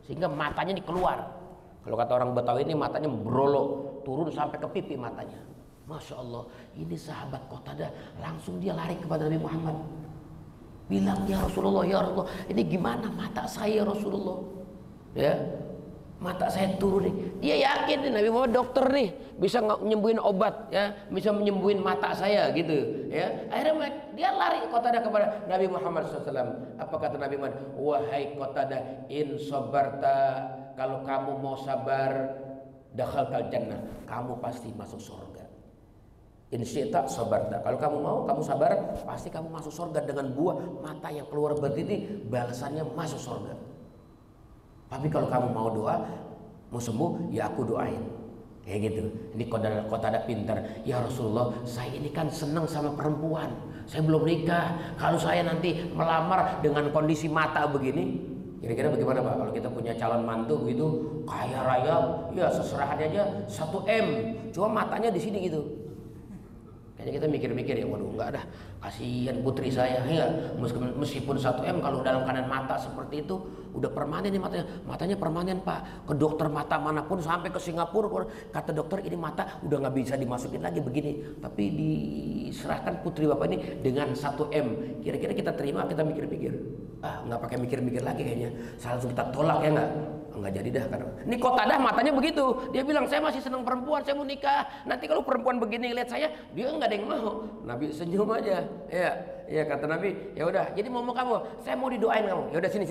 sehingga matanya ini keluar. Kalau kata orang Betawi ini matanya brolo, turun sampai ke pipi matanya. Masya Allah, ini sahabat Qatadah langsung dia lari kepada Nabi Muhammad, bilang, ya Rasulullah, ya Rasulullah, ini gimana mata saya Rasulullah, ya mata saya turun nih. Dia yakin nih Nabi Muhammad dokter nih, bisa nyembuhin obat ya, bisa menyembuhin mata saya gitu ya. Akhirnya dia lari Qatadah kepada Nabi Muhammad SAW. Apa kata Nabi Muhammad? Wahai Qatadah, in sabarta, kalau kamu mau sabar, dakhaltal jannah, kamu pasti masuk surga. In syi'ta sabarta, kalau kamu mau, kamu sabar, pasti kamu masuk surga. Dengan buah mata yang keluar berdiri, balasannya masuk surga. Tapi kalau kamu mau doa, mau sembuh, ya aku doain. Kayak gitu. Ini Qatadah pintar. Ya Rasulullah, saya ini kan senang sama perempuan, saya belum nikah. Kalau saya nanti melamar dengan kondisi mata begini, kira-kira bagaimana Pak? Kalau kita punya calon mantu gitu, kaya raya, ya seserahannya aja 1 M, cuma matanya di sini gitu. Kayaknya kita mikir-mikir ya, waduh enggak dah, kasihan putri saya ya, meskipun 1 M kalau dalam keadaan mata seperti itu udah permanen nih matanya permanen Pak. Ke dokter mata manapun sampai ke Singapura, kata dokter ini mata udah nggak bisa dimasukin lagi begini, tapi diserahkan putri Bapak ini dengan 1 M. Kira-kira kita terima, kita mikir-mikir, nggak pakai mikir-mikir lagi kayaknya, langsung kita tolak ya nggak jadi dah. Karena ini Qatadah matanya begitu, dia bilang saya masih senang perempuan, saya mau nikah. Nanti kalau perempuan begini lihat saya, dia nggak ada yang mau. Nabi senyum aja, ya kata Nabi, ya udah. Jadi mau kamu, saya mau didoain kamu. Ya udah sini.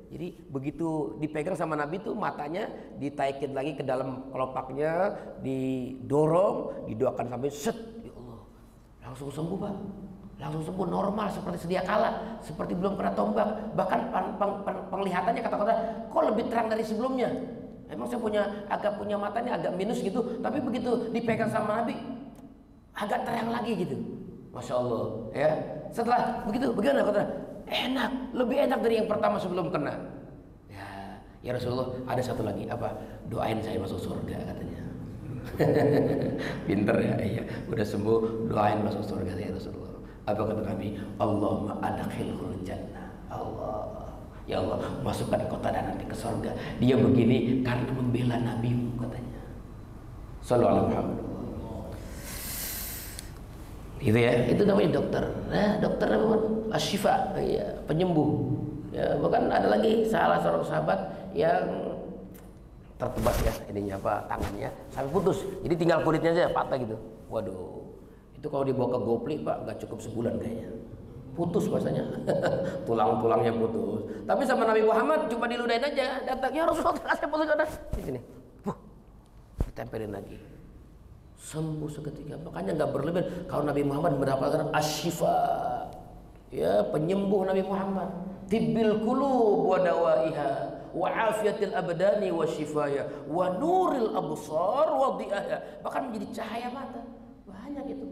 Jadi begitu dipegang sama Nabi tuh matanya ditaikin lagi ke dalam kelopaknya, didorong, didoakan sampai set, ya Allah, langsung sembuh Pak. Langsung sembuh normal seperti sedia kala, seperti belum kena tombak. Bahkan penglihatannya kata-kata kok lebih terang dari sebelumnya. Emang saya agak punya mata ini agak minus gitu, tapi begitu dipegang sama Nabi agak terang lagi gitu. Masya Allah ya. Setelah begitu bagaimana kata? Enak, lebih enak dari yang pertama sebelum kena. Ya Rasulullah, ada satu lagi apa? Doain saya masuk surga katanya. Pinter ya, iya. Udah sembuh, doain masuk surga ya Rasulullah. Apa kata Nabi? Allahumma adkhilhul jannah. Allah, ya Allah, masukkan kota dan nanti ke surga. Dia begini karena membela Nabimu katanya. Sallallahu alaihi Muhammad. Itu ya, itu namanya dokter. Nah, dokter apa? Asyifa, ya, penyembuh. Ya, bahkan ada lagi salah seorang sahabat yang tertebas ya ininya apa tangannya sampai putus, jadi tinggal kulitnya aja patah gitu. Waduh, itu kalau dibawa ke Gopli Pak nggak cukup sebulan kayaknya, putus bahasanya. Tulang-tulangnya putus. Tapi sama Nabi Muhammad cuma diludahin aja, datang ya Rasulullah saya putus ada di sini, ditempelin lagi, sembuh seketika. Makanya nggak berlebihan kalau Nabi Muhammad mendapatkan asyifa, ya penyembuh Nabi Muhammad. Tibbil qulub wa dawaiha wa afiyatil abdani wa shifaya wa nuril absar wa di'aha, bahkan menjadi cahaya mata. Banyak itu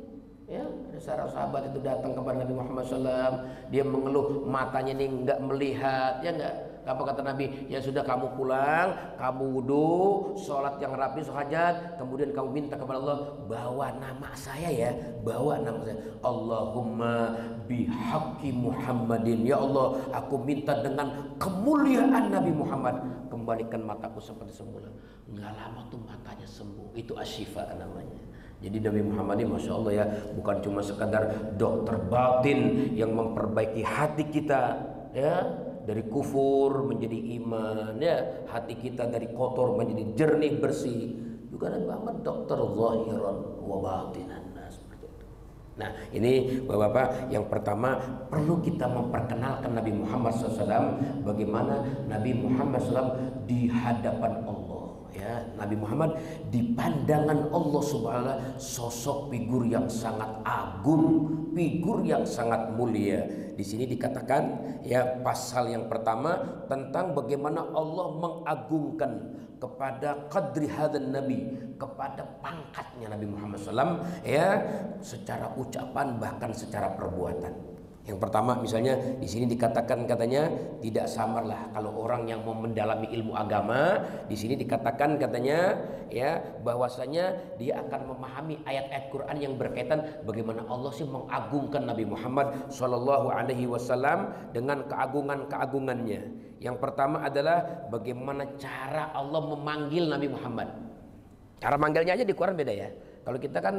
ya. Ada seorang sahabat itu datang kepada Nabi Muhammad SAW, dia mengeluh matanya ini enggak melihat, ya enggak. Apa kata Nabi? Ya sudah, kamu pulang, kamu wudhu, sholat yang rapi, hajat, kemudian kamu minta kepada Allah, bawa nama saya ya, bawa nama saya. Allahumma bihaqqi Muhammadin, ya Allah, aku minta dengan kemuliaan Nabi Muhammad, kembalikan mataku seperti semula. Nggak lama tuh matanya sembuh. Itu asyifa namanya. Jadi Nabi Muhammad ini Masya Allah ya, bukan cuma sekadar dokter batin yang memperbaiki hati kita ya, dari kufur menjadi iman ya, hati kita dari kotor menjadi jernih bersih. Juga Nabi Muhammad dokter zahiran wa batinan. Nah, seperti itu. Nah, ini Bapak-bapak, yang pertama perlu kita memperkenalkan Nabi Muhammad SAW, bagaimana Nabi Muhammad SAW di hadapan Allah. Ya, Nabi Muhammad di pandangan Allah Subhanahu sosok figur yang sangat agung, figur yang sangat mulia. Di sini dikatakan ya, pasal yang pertama tentang bagaimana Allah mengagungkan kepada qadri hadan Nabi, kepada pangkatnya Nabi Muhammad SAW ya, secara ucapan bahkan secara perbuatan. Yang pertama misalnya di sini dikatakan katanya tidak samarlah kalau orang yang mau mendalami ilmu agama, di sini dikatakan katanya ya bahwasanya dia akan memahami ayat-ayat Quran yang berkaitan bagaimana Allah sih mengagungkan Nabi Muhammad Shallallahu Alaihi Wasallam dengan keagungan-keagungannya. Yang pertama adalah bagaimana cara Allah memanggil Nabi Muhammad. Cara manggilnya aja di Quran beda ya. Kalau kita kan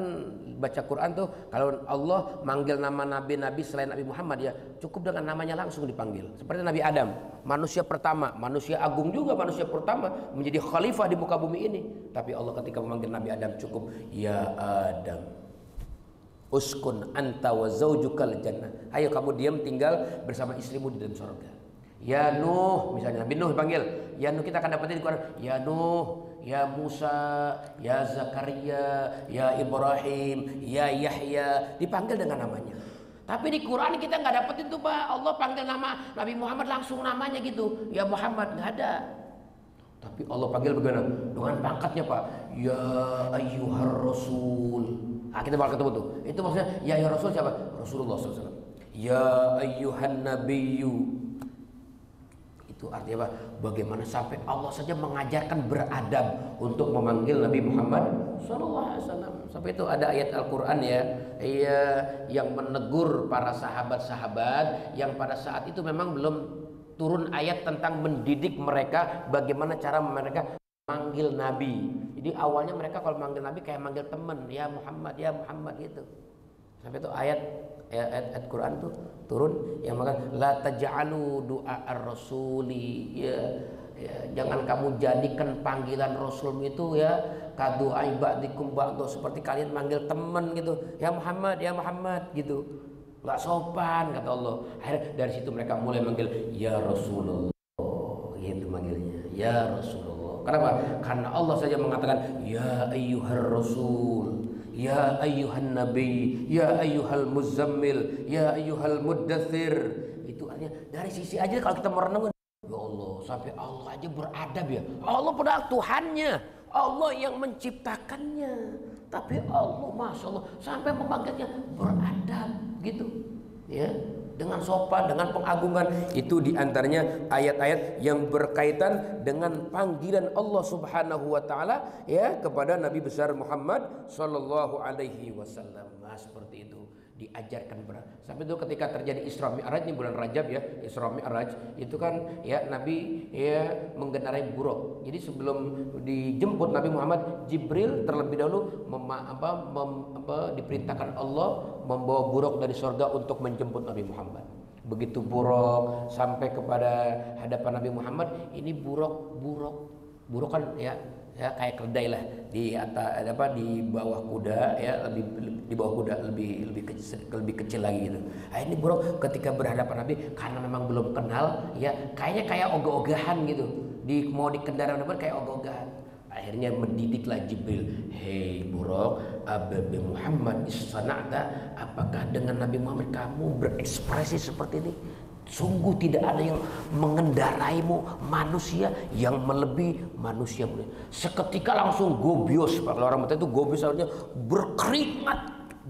baca Quran tuh, kalau Allah manggil nama nabi-nabi selain Nabi Muhammad ya cukup dengan namanya langsung dipanggil. Seperti Nabi Adam, manusia pertama, manusia agung juga, manusia pertama menjadi khalifah di muka bumi ini. Tapi Allah ketika memanggil Nabi Adam cukup ya Adam, uskun anta wa zaujukal jannah. Ayo kamu diam tinggal bersama istrimu di dalam surga. Ya Nuh, misalnya Nabi Nuh dipanggil. Ya Nuh, kita akan dapatin di Quran. Ya Nuh, ya Musa, ya Zakaria, ya Ibrahim, ya Yahya, dipanggil dengan namanya. Tapi di Quran kita nggak dapetin tuh Pak, Allah panggil nama Nabi Muhammad langsung namanya gitu, ya Muhammad, nggak ada. Tapi Allah panggil bagaimana? Dengan pangkatnya Pak, ya ayyuhar rasul. Nah, kita bakal ketemu tuh. Itu maksudnya ya Rasul siapa? Rasulullah SAW. Ya ayyuhan nabiyyu. Itu artinya apa? Bagaimana sampai Allah saja mengajarkan beradab untuk memanggil Nabi Muhammad SAW. Sampai itu ada ayat Al-Quran ya, yang menegur para sahabat-sahabat yang pada saat itu memang belum turun ayat tentang mendidik mereka bagaimana cara mereka manggil Nabi. Jadi awalnya mereka kalau manggil Nabi kayak manggil teman, ya Muhammad gitu. Sampai itu ayat Quran tuh turun yang mengatakan la taj'alu du'a ar-rasuli ya, jangan kamu jadikan panggilan Rasul itu ya kadu aibadikum ba'du, seperti kalian manggil teman gitu, ya Muhammad gitu, nggak sopan kata Allah. Akhirnya dari situ mereka mulai manggil ya Rasulullah gitu manggilnya, ya Rasulullah. Kenapa? Karena Allah saja mengatakan ya ayyuhar rasul, ya ayyuhan nabi, ya ayyuhal muzammil, ya ayyuhal muddathir. Itu artinya dari sisi aja kalau kita merenung Ya Allah, sampai Allah aja beradab ya. Allah padahal Tuhannya, Allah yang menciptakannya. Tapi Allah, masya Allah, sampai memanggilnya beradab gitu, ya, dengan sopan, dengan pengagungan. Itu diantaranya ayat-ayat yang berkaitan dengan panggilan Allah Subhanahu Wa Taala ya kepada Nabi besar Muhammad Sallallahu Alaihi Wasallam. Nah, seperti itu diajarkan berat. Sampai itu ketika terjadi Isra Mi'raj, ini bulan Rajab ya, Isra Mi'raj itu kan ya Nabi ya menggendarai buruk. Jadi sebelum dijemput Nabi Muhammad, Jibril terlebih dahulu diperintahkan Allah membawa buruk dari surga untuk menjemput Nabi Muhammad. Begitu buruk sampai kepada hadapan Nabi Muhammad, ini buruk kan ya kayak keledai lah di atas di bawah kuda ya, di bawah kuda lebih kecil lagi gitu. Nah, ini buruk ketika berhadapan Nabi karena memang belum kenal ya, kayaknya kayak ogah-ogahan gitu, mau dikendarai Nabi kayak ogah-ogahan. Akhirnya mendidiklah Jibril, hei buruk, Abi Muhammad istana'ta, apakah dengan Nabi Muhammad kamu berekspresi seperti ini? Sungguh tidak ada yang mengendaraimu manusia yang melebihi manusia. Seketika langsung gobios, kalau orang Batak itu gobios artinya berkeringat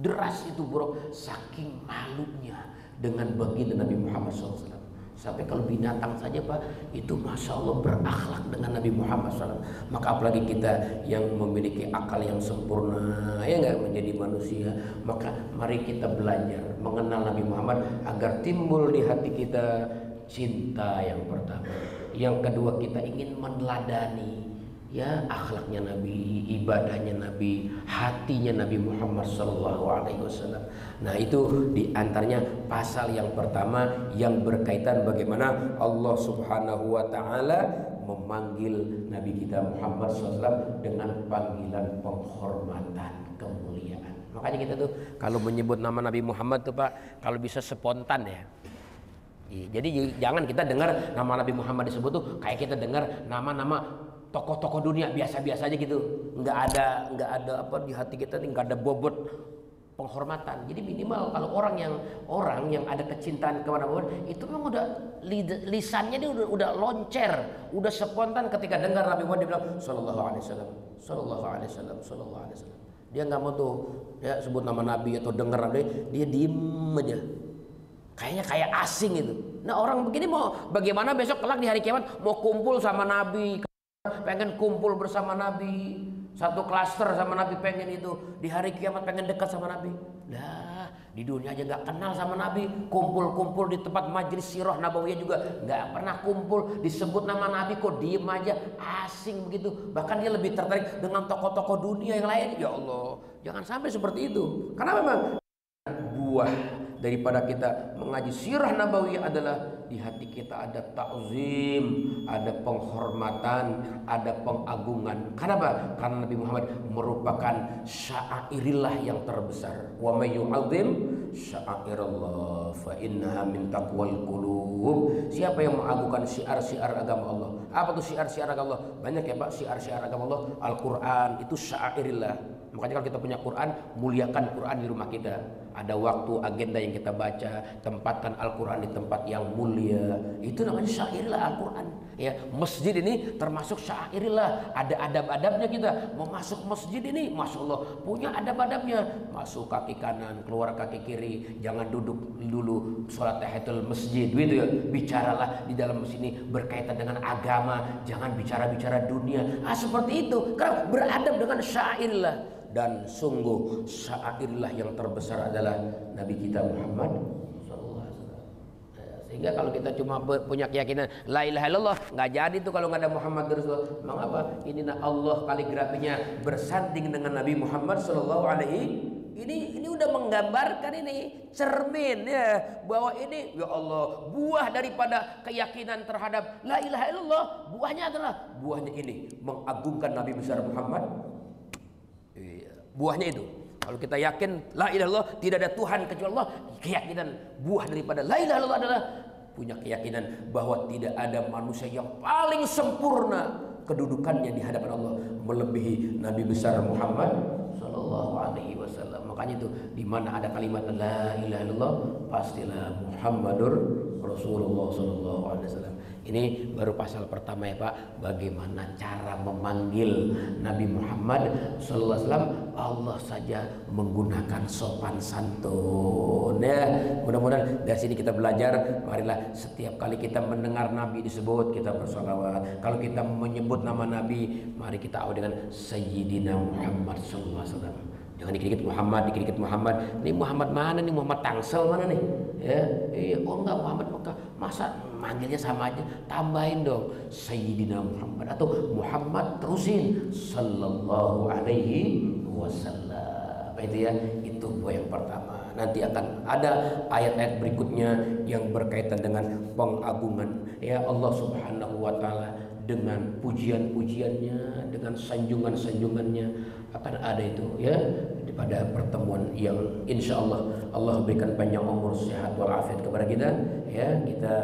deras itu buruk, saking malunya dengan baginda Nabi Muhammad SAW. Sampai kalau binatang saja Pak itu masya Allah berakhlak dengan Nabi Muhammad SAW, maka apalagi kita yang memiliki akal yang sempurna ya nggak, menjadi manusia. Maka mari kita belajar mengenal Nabi Muhammad agar timbul di hati kita cinta yang pertama. Yang kedua, kita ingin meneladani ya akhlaknya Nabi, ibadahnya Nabi, hatinya Nabi Muhammad SAW. Nah, itu diantaranya pasal yang pertama yang berkaitan bagaimana Allah Subhanahu Wa Taala memanggil Nabi kita Muhammad SAW dengan panggilan penghormatan, kemuliaan. Makanya kita tuh kalau menyebut nama Nabi Muhammad tuh Pak, kalau bisa spontan ya. Jadi jangan kita dengar nama Nabi Muhammad disebut tuh kayak kita dengar nama-nama tokoh-tokoh dunia biasa-biasa aja gitu, nggak ada apa di hati kita nih, nggak ada bobot penghormatan. Jadi minimal kalau orang yang ada kecintaan kepada Muhammad itu memang udah lisannya dia udah loncer, udah spontan ketika dengar Nabi Muhammad dibilang sallallahu alaihi wasallam, sallallahu alaihi wasallam, sallallahu alaihi wasallam. Dia nggak mau tuh ya sebut nama Nabi atau dengar Nabi, dia diem aja. Kayaknya kayak asing itu. Nah, orang begini mau bagaimana besok kelak di hari kiamat mau kumpul sama Nabi, pengen kumpul bersama Nabi, satu klaster sama Nabi, pengen itu di hari kiamat pengen dekat sama Nabi. Lah, di dunia aja nggak kenal sama Nabi, kumpul-kumpul di tempat majelis sirah nabawiyah juga nggak pernah kumpul, disebut nama Nabi kok diem aja, asing begitu. Bahkan dia lebih tertarik dengan tokoh-tokoh dunia yang lain. Ya Allah, jangan sampai seperti itu. Karena memang buah daripada kita mengaji sirah nabawiyah adalah di hati kita ada ta'zim, ada penghormatan, ada pengagungan. Kenapa? Karena Nabi Muhammad merupakan sya'airillah yang terbesar. Wa may yu'azzim sya'airallah fa innaha min taqwal qulub. Siapa yang mengagungkan syiar-syiar agama Allah? Apa tuh syiar-syiar agama Allah? Banyak ya Pak, syiar-syiar agama Allah. Al-Qur'an itu sya'airillah. Makanya kalau kita punya Quran, muliakan Quran di rumah kita. Ada waktu, agenda yang kita baca, tempatkan Al-Quran di tempat yang mulia. Itu namanya syairillah Al-Quran. Ya, masjid ini termasuk syairillah. Ada adab-adabnya kita. Mau masuk masjid ini, masya Allah, punya adab-adabnya. Masuk kaki kanan, keluar kaki kiri. Jangan duduk dulu sholat tahiyatul masjid. Gitu ya. Bicaralah di dalam masjid ini berkaitan dengan agama. Jangan bicara-bicara dunia. Seperti itu. Karena beradab dengan syairillah. Dan sungguh syairillah yang terbesar adalah Nabi kita Muhammad SAW. Sehingga kalau kita cuma punya keyakinan la ilaha illallah, nggak jadi tuh kalau nggak ada Muhammad Rasulullah. Mengapa? Ini Allah kaligrafinya bersanding dengan Nabi Muhammad Sallallahu Alaihi. Ini udah menggambarkan ini cermin ya bahwa ini ya Allah buah daripada keyakinan terhadap la ilaha illallah. Buahnya ini mengagungkan Nabi besar Muhammad. Buahnya itu. Kalau kita yakin la ilaha illallah, tidak ada Tuhan kecuali Allah, keyakinan buah daripada la ilaha illallah adalah punya keyakinan bahwa tidak ada manusia yang paling sempurna kedudukannya di hadapan Allah melebihi Nabi besar Muhammad sallallahu alaihi wasallam. Makanya itu di mana ada kalimat la ilaha illallah, pastilah Muhammadur Rasulullah SAW. Ini baru pasal pertama ya Pak, bagaimana cara memanggil Nabi Muhammad SAW. Allah saja menggunakan sopan santun ya. Mudah-mudahan dari sini kita belajar. Marilah setiap kali kita mendengar Nabi disebut, kita bersolawat. Kalau kita menyebut nama Nabi, mari kita awal dengan Sayyidina Muhammad SAW. Jangan dikit-dikit Muhammad, dikit-dikit Muhammad. Ini Muhammad mana nih? Muhammad Tangsel mana nih? Ya, iya, oh enggak Muhammad Mekah. Masa manggilnya sama aja? Tambahin dong Sayyidina Muhammad atau Muhammad terusin Sallallahu Alaihi Wasallam. Itu ya, itu yang pertama. Nanti akan ada ayat-ayat berikutnya yang berkaitan dengan pengagungan ya Allah Subhanahu Wa Taala, dengan pujian-pujiannya, dengan sanjungan-sanjungannya, akan ada itu ya pada pertemuan yang insya Allah berikan panjang umur, sehat walafiat kepada kita ya, kita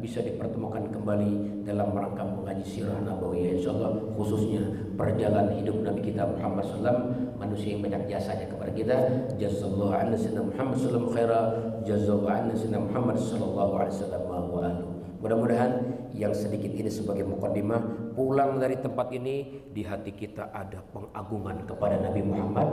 bisa dipertemukan kembali dalam rangka mengaji sirah nabawiyah insyaallah, khususnya perjalanan hidup Nabi kita Muhammad SAW, manusia yang banyak jasanya kepada kita. Jazallahu anna sayyidina Muhammad sallallahu khaira, jazallahu anna sayyidina Muhammad sallallahu alaihi wasallam wa alihi. Mudah-mudahan yang sedikit ini sebagai mukaddimah, pulang dari tempat ini di hati kita ada pengagungan kepada Nabi Muhammad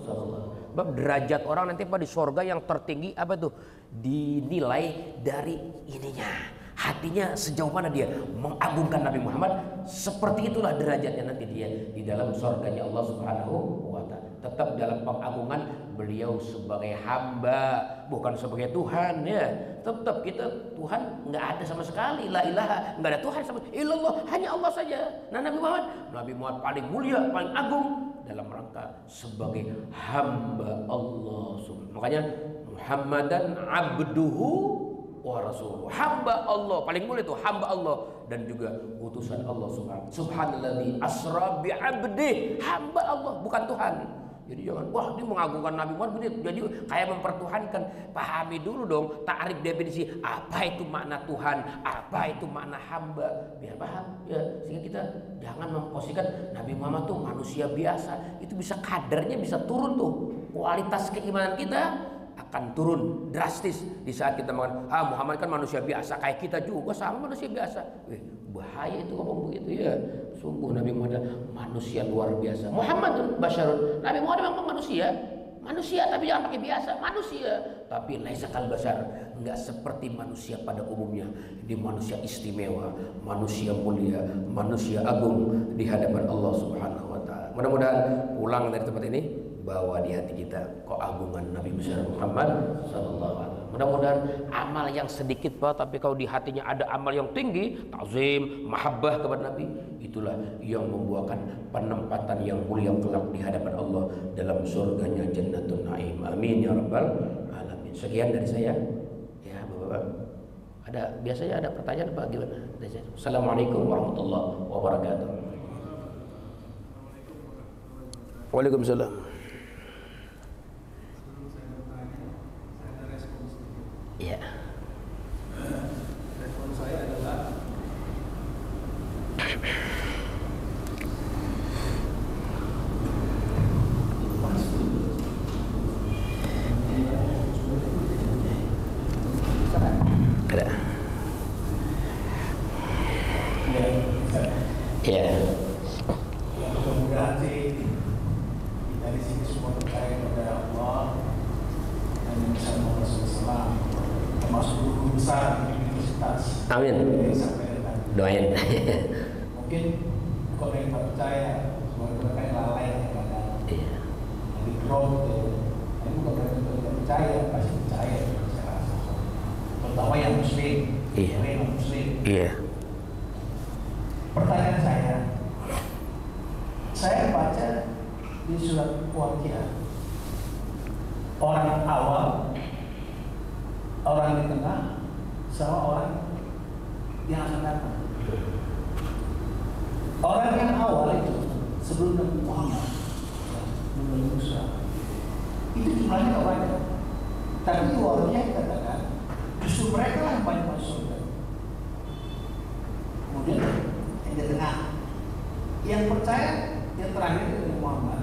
SAW. Sebab derajat orang nanti di surga yang tertinggi apa tuh? Dinilai dari ininya, hatinya sejauh mana dia mengagungkan Nabi Muhammad. Seperti itulah derajatnya nanti dia di dalam surganya Allah Subhanahu wa Ta'ala. Tetap dalam pengagungan beliau sebagai hamba, bukan sebagai Tuhan ya. Tetap kita Tuhan nggak ada sama sekali, la ilaha, nggak ada Tuhan sama illallah, hanya Allah saja. Nah Nabi Muhammad paling mulia, paling agung dalam rangka sebagai hamba Allah. Makanya Muhammadan abduhu wa rasuluh, hamba Allah, paling mulia itu hamba Allah dan juga utusan Allah subhanalladzi asra bi abdi, hamba Allah bukan Tuhan. Jadi jangan wah ini mengagungkan Nabi Muhammad, jadi kayak mempertuhankan. Pahami dulu dong takrif definisi apa itu makna Tuhan, apa itu makna hamba, biar paham ya, sehingga kita jangan memposisikan Nabi Muhammad tuh manusia biasa. Itu bisa kadarnya bisa turun tuh, kualitas keimanan kita akan turun drastis di saat kita mengatakan Muhammad kan manusia biasa kayak kita juga, sama manusia biasa. Bahaya itu ngomong begitu ya. Sungguh Nabi Muhammad manusia luar biasa. Muhammadun basyarun, Nabi Muhammad memang manusia tapi jangan pakai biasa, manusia tapi laisa kal basar, enggak seperti manusia pada umumnya. Dia manusia istimewa, manusia mulia, manusia agung di hadapan Allah Subhanahu wa Ta'ala. Mudah-mudahan pulang dari tempat ini bawa di hati kita keagungan Nabi besar Muhammad sallallahu alaihi wasallam. Mudah-mudahan amal yang sedikit Pak, tapi kalau di hatinya ada amal yang tinggi, ta'zim, mahabbah kepada Nabi, itulah yang membuahkan penempatan yang mulia kelak di hadapan Allah dalam surganya Jannatun Naim. Amin ya rabbal alamin. Sekian dari saya. Ya, Bapak-bapak. Biasanya ada pertanyaan Pak, gimana? Assalamualaikum warahmatullahi wabarakatuh. Waalaikumsalam. Iya. Respon saya adalah ada. Iya. Ya, mudah-mudahan sih dari sini semua percaya kepada Allah dan bisa Rasulullah, termasuk guru besar universitas. Amin. Doain. Mungkin kalau yang percaya, mereka yang lalai kepada dari drone itu, tapi kalau mereka tidak percaya pasti percaya. Terutama yang Muslim, yang Muslim. Iya. Pertanyaan saya baca di surat Waqiah, orang awal, orang di tengah, sama orang yang akan datang. Orang yang awal itu sebelum Nabi Muhammad, Nabi Musa, itu jumlahnya tak banyak. Tapi Waqiah katakan justru mereka yang banyak masuk surga. Kemudian yang di tengah, yang percaya yang terakhir Nabi Muhammad,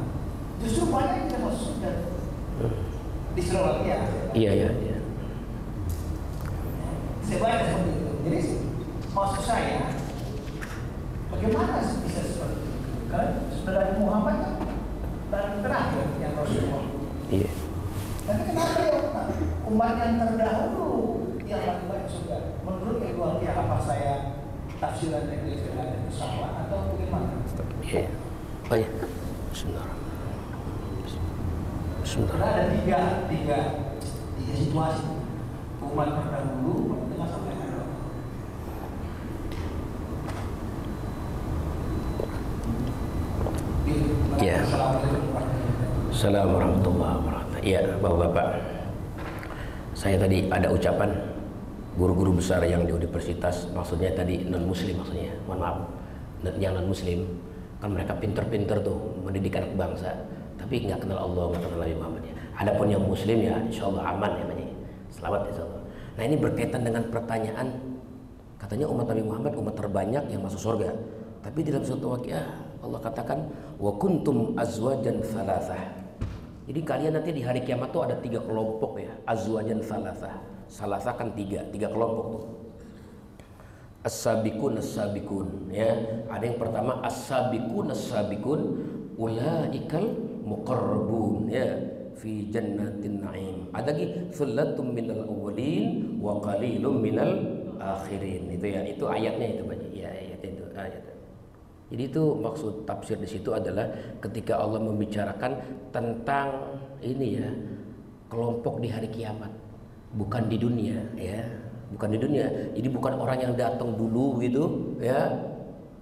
justru banyak yang tidak masuk surga. Di surga Waqiah. Iya. Saya baca seperti itu. Jadi maksud saya, bagaimana bisa seperti itu? Kan saudara Muhammad kan dan terakhir yang Rasulullah. Iya. Tapi kenapa ya umat yang terdahulu yang lebih baik surga? Menurut Ibnu Al-Qayyim, apa saya tafsiran dari ada kesalahan atau bagaimana? Iya. Oh iya. Karena ada tiga situasi, umat terdahulu, umat tengah sampai akhir. Iya. Assalamualaikum warahmatullahi wabarakatuh. Iya, Bapak-bapak. Saya tadi ada ucapan guru-guru besar yang di universitas, maksudnya tadi non-muslim maksudnya. Mohon maaf. Yang non-muslim kan mereka pinter-pinter tuh mendidik anak bangsa, tapi nggak kenal Allah, nggak kenal Nabi Muhammad ya. Adapun yang muslim ya insya Allah aman ya Pak. Selamat insya Allah. Nah ini berkaitan dengan pertanyaan, katanya umat Nabi Muhammad umat terbanyak yang masuk surga. Tapi di dalam suatu waqiah Allah katakan wa kuntum azwajan thalathah. Jadi kalian nanti di hari kiamat tuh ada 3 kelompok ya, azwajan thalathah. Salasah kan 3 kelompok tuh. As-sabiqun as-sabiqun ya. Ada yang pertama as-sabiqun as-sabiqun ulaikal muqarrabun ya fi jannatin na'im. Ada lagi sullatum minal awwalin wa qalilum minal akhirin. Itu ya, itu ayatnya itu Pak. Ya, ayatnya itu ayat. Jadi itu maksud tafsir di situ adalah ketika Allah membicarakan tentang ini ya, kelompok di hari kiamat, bukan di dunia ya. Bukan di dunia, jadi bukan orang yang datang dulu gitu ya,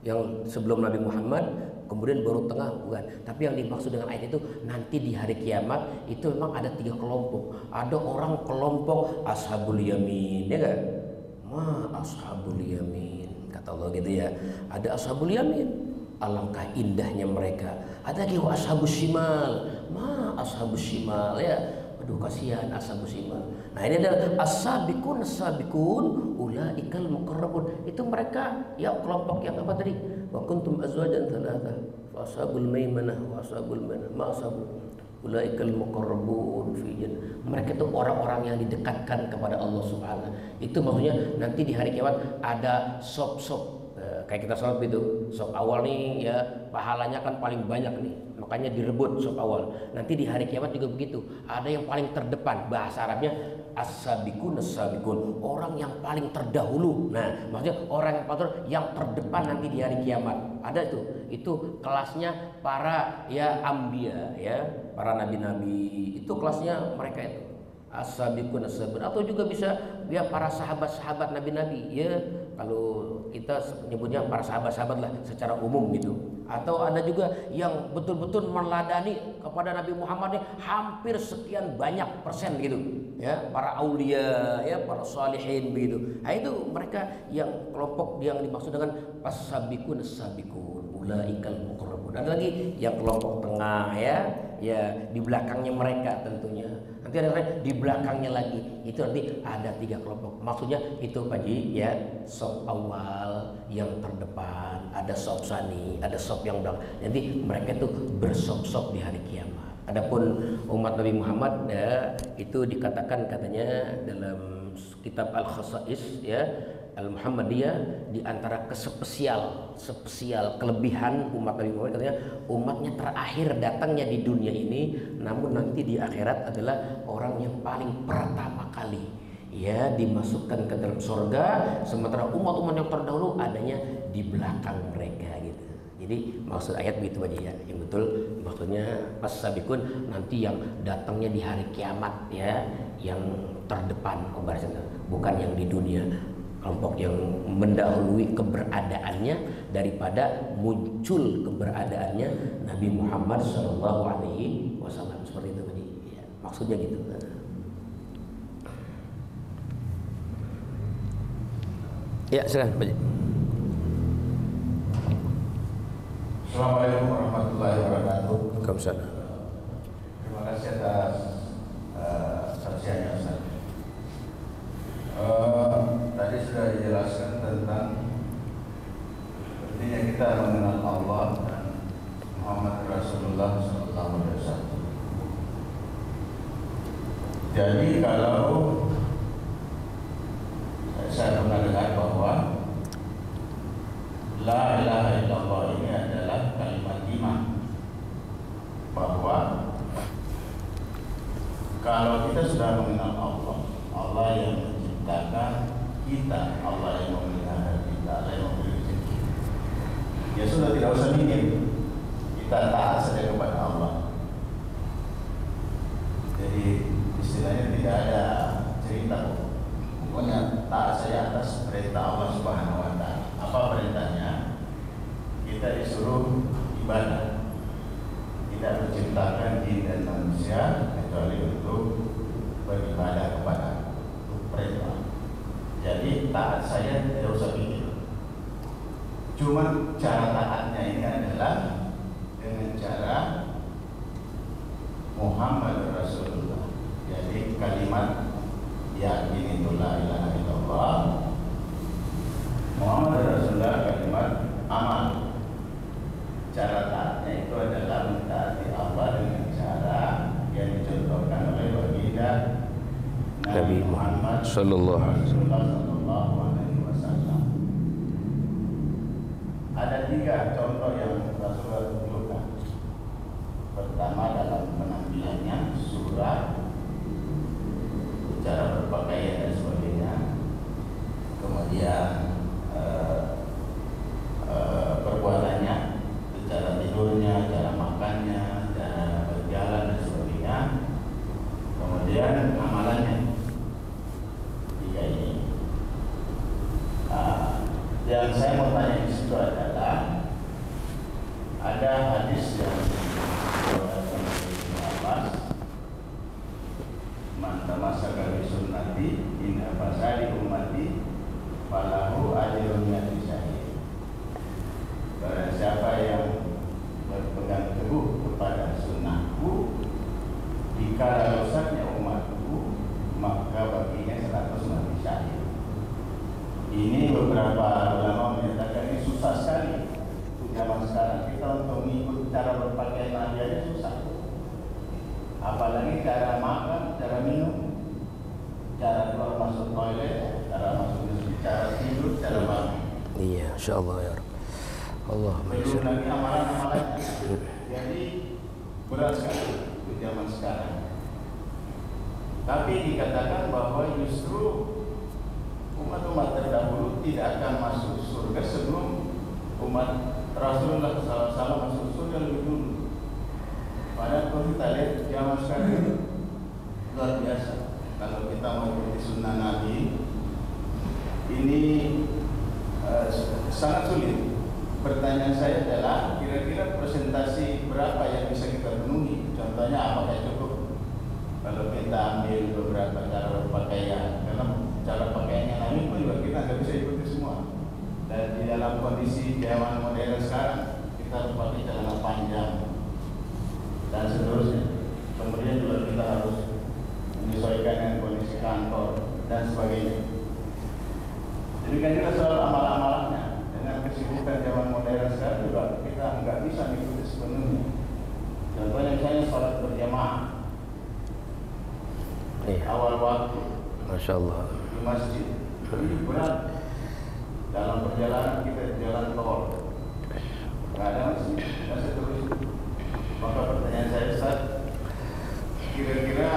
yang sebelum Nabi Muhammad kemudian baru tengah, bukan. Tapi yang dimaksud dengan ayat itu nanti di hari kiamat itu memang ada 3 kelompok. Ada orang kelompok ashabul yamin, ya kan? Ma ashabul yamin, kata Allah gitu ya. Ada ashabul yamin, alangkah indahnya mereka. Ada lagi wa ashabus shimal, ma ashabus shimal ya. Aduh kasihan ashabus shimal. Nah ini adalah as-sabiqun as-sabiqun ulaikal muqarrabun. Itu mereka ya kelompok yang apa tadi? Wa kuntum azwajan thalatha fa ashabul maimanah wa ashabul manah ma ashabul ulaikal muqarrabun fi jannah. Mereka itu orang-orang yang didekatkan kepada Allah Subhanahu. Itu maksudnya nanti di hari kiamat ada sop-sop kayak kita sholat itu, sop awal nih ya pahalanya kan paling banyak nih, makanya direbut sop awal. Nanti di hari kiamat juga begitu, ada yang paling terdepan, bahasa Arabnya as-sabiqun as-sabiqun, orang yang paling terdahulu. Nah maksudnya orang yang terdepan nanti di hari kiamat ada itu kelasnya para ya ambia ya, para nabi-nabi, itu kelasnya mereka itu as-sabiqun as-sabiqun. Atau juga bisa ya para sahabat-sahabat nabi-nabi ya, kalau kita nyebutnya para sahabat-sahabat lah secara umum gitu. Atau ada juga yang betul-betul meladani kepada Nabi Muhammad hampir sekian banyak persen gitu ya, para aulia ya, para salihin begitu. Nah itu mereka yang kelompok yang dimaksud dengan as-sabiqun as-sabiqun ulaikal muqarrabun. Ada lagi yang kelompok tengah ya di belakangnya mereka tentunya. Nanti ada di belakangnya lagi, itu nanti ada 3 kelompok. Maksudnya itu Pak Ji ya, sop awal yang terdepan, ada sop sani, ada sop yang belakang. Nanti mereka itu bersop-sop di hari kiamat. Adapun umat Nabi Muhammad ya, itu dikatakan katanya dalam kitab Al-Khasa'is ya, Al-Muhammadiyah, di antara spesial kelebihan umat Nabi Muhammad katanya umatnya terakhir datangnya di dunia ini, namun nanti di akhirat adalah orang yang paling pertama kali ya dimasukkan ke dalam surga, sementara umat-umat yang terdahulu adanya di belakang mereka gitu. Jadi maksud ayat begitu aja ya, yang betul maksudnya as-sabiqun nanti yang datangnya di hari kiamat ya, yang terdepan bukan yang di dunia, kelompok yang mendahului keberadaannya daripada muncul keberadaannya Nabi Muhammad SAW. Seperti itu tadi ya, maksudnya gitu. Ya silakan Pak. Assalamualaikum warahmatullahi wabarakatuh. Waalaikumsalam. Terima kasih atas saksiannya Ustaz. Tadi sudah dijelaskan tentang pentingnya kita mengenal Allah dan Muhammad Rasulullah SAW. Jadi kalau saya pernah dengar bahwa La ilaha illallah ini adalah kalimat iman, bahwa kalau kita sudah mengenal Allah, Allah yang menciptakan kita, Allah yang memelihara kita, Allah yang memberi rezeki, ya sudah tidak usah mikir, kita taat saja kepada Allah. Jadi istilahnya tidak ada cerita, pokoknya taat saya atas perintah Allah Subhanahu wa Ta'ala. Apa perintahnya? Kita disuruh ibadah, tidak menciptakan jin dan manusia kecuali untuk beribadah kepada perintah. Jadi taat saya tidak usah pikir. Cuma cara taatnya ini adalah dengan cara Muhammad Rasulullah. Jadi kalimat yakin itu la ilaha illallah, Muhammad Rasulullah kalimat amal. Cara taatnya itu adalah mentaati Allah dengan cara yang dicontohkan oleh baginda Nabi Muhammad sallallahu alaihi wasallam. Ada 3 contoh yang Rasulullah tunjukkan. Pertama dalam penampilannya, surah, cara berpakaian dan sebagainya. Kemudian perbuatannya, cara tidurnya, cara makannya, cara berjalan dan sebagainya. Kemudian amalannya, 3 ini. Yang saya mau tanya di situ adalah ada hadis yang diriwayatkan oleh Ibnu Abbas, man tamassaka bi sunnati in fasadi ummati falahu ajrun mi'ati syahid. Barang siapa yang berpegang teguh kepada sunnahku, jika rusaknya umatku, maka baginya 100 mati syahid. Ini beberapa ulama menyatakan ini susah sekali untuk zaman sekarang. Kita untuk mengikut cara berpakaian Nabi aja susah, apalagi cara makan, cara minum, cara keluar masuk toilet, cara masuk masjid, cara tidur, cara bangun. Iya, insyaallah ya Rabb. Allah belum lagi amalan-amalan. Jadi berat sekali untuk zaman sekarang. Tapi dikatakan bahwa justru umat-umat terdahulu tidak akan masuk surga sebelum umat Rasulullah SAW masuk surga lebih dulu. Padahal kalau kita lihat zaman sekarang luar biasa. Kalau kita mau ikuti sunnah Nabi, ini sangat sulit. Pertanyaan saya adalah kira-kira presentasi berapa yang bisa kita penuhi? Contohnya apakah cukup kalau kita ambil beberapa cara berpakaian? Karena cara pakaiannya Nabi pun juga kita nggak bisa ikuti semua. Dan di dalam kondisi zaman modern sekarang kita harus pakai celana panjang dan seterusnya. Kemudian juga kita harus menyesuaikan dengan kondisi kantor dan sebagainya. Demikian juga soal amal-amalannya. Dengan kesibukan zaman modern sekarang juga kita nggak bisa mengikuti sepenuhnya. Contohnya misalnya sholat berjamaah awal waktu, Masya Allah, di masjid. Ini berat. Dalam perjalanan kita jalan tol, nggak ada masjid, dan seterusnya. Maka pertanyaan saya, Ustaz, kira-kira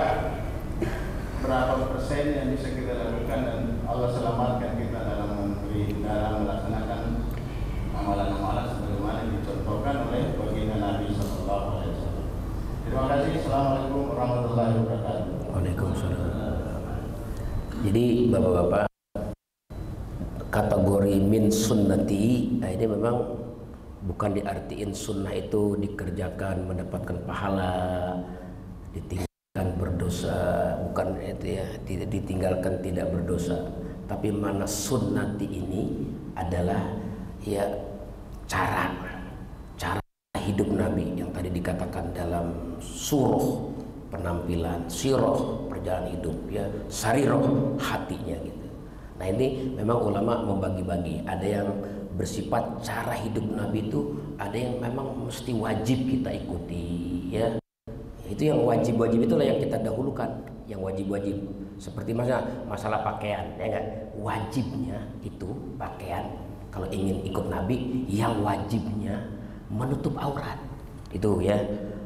berapa persen yang bisa kita lakukan dan Allah selamatkan kita dalam melaksanakan amalan-amalan sebagaimana dicontohkan oleh baginda Nabi Sallallahu Alaihi Wasallam. Terima kasih. Assalamualaikum warahmatullahi wabarakatuh. Waalaikumsalam. Jadi bapak-bapak, kategori min sunnati, nah ini memang bukan diartiin sunnah itu dikerjakan mendapatkan pahala, ditinggalkan berdosa, bukan itu ya, ditinggalkan tidak berdosa. Tapi mana sunnati ini adalah ya cara hidup Nabi yang tadi dikatakan dalam surah penampilan, sirah perjalanan hidup, ya sarirah hatinya gitu. Nah ini memang ulama membagi-bagi, ada yang bersifat cara hidup Nabi itu, ada yang memang mesti wajib kita ikuti, ya Itu yang wajib-wajib itulah yang kita dahulukan, yang wajib-wajib. Seperti masalah pakaian, ya enggak? Wajibnya itu pakaian kalau ingin ikut Nabi, yang wajibnya menutup aurat. Itu ya.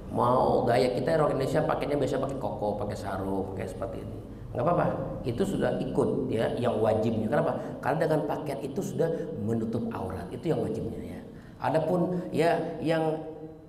Mau gaya kita orang Indonesia pakainya biasa pakai koko, pakai sarung, pakai seperti ini. Nggak apa-apa, itu sudah ikut ya yang wajibnya. Kenapa? Karena dengan pakaian itu sudah menutup aurat, itu yang wajibnya ya. Adapun ya yang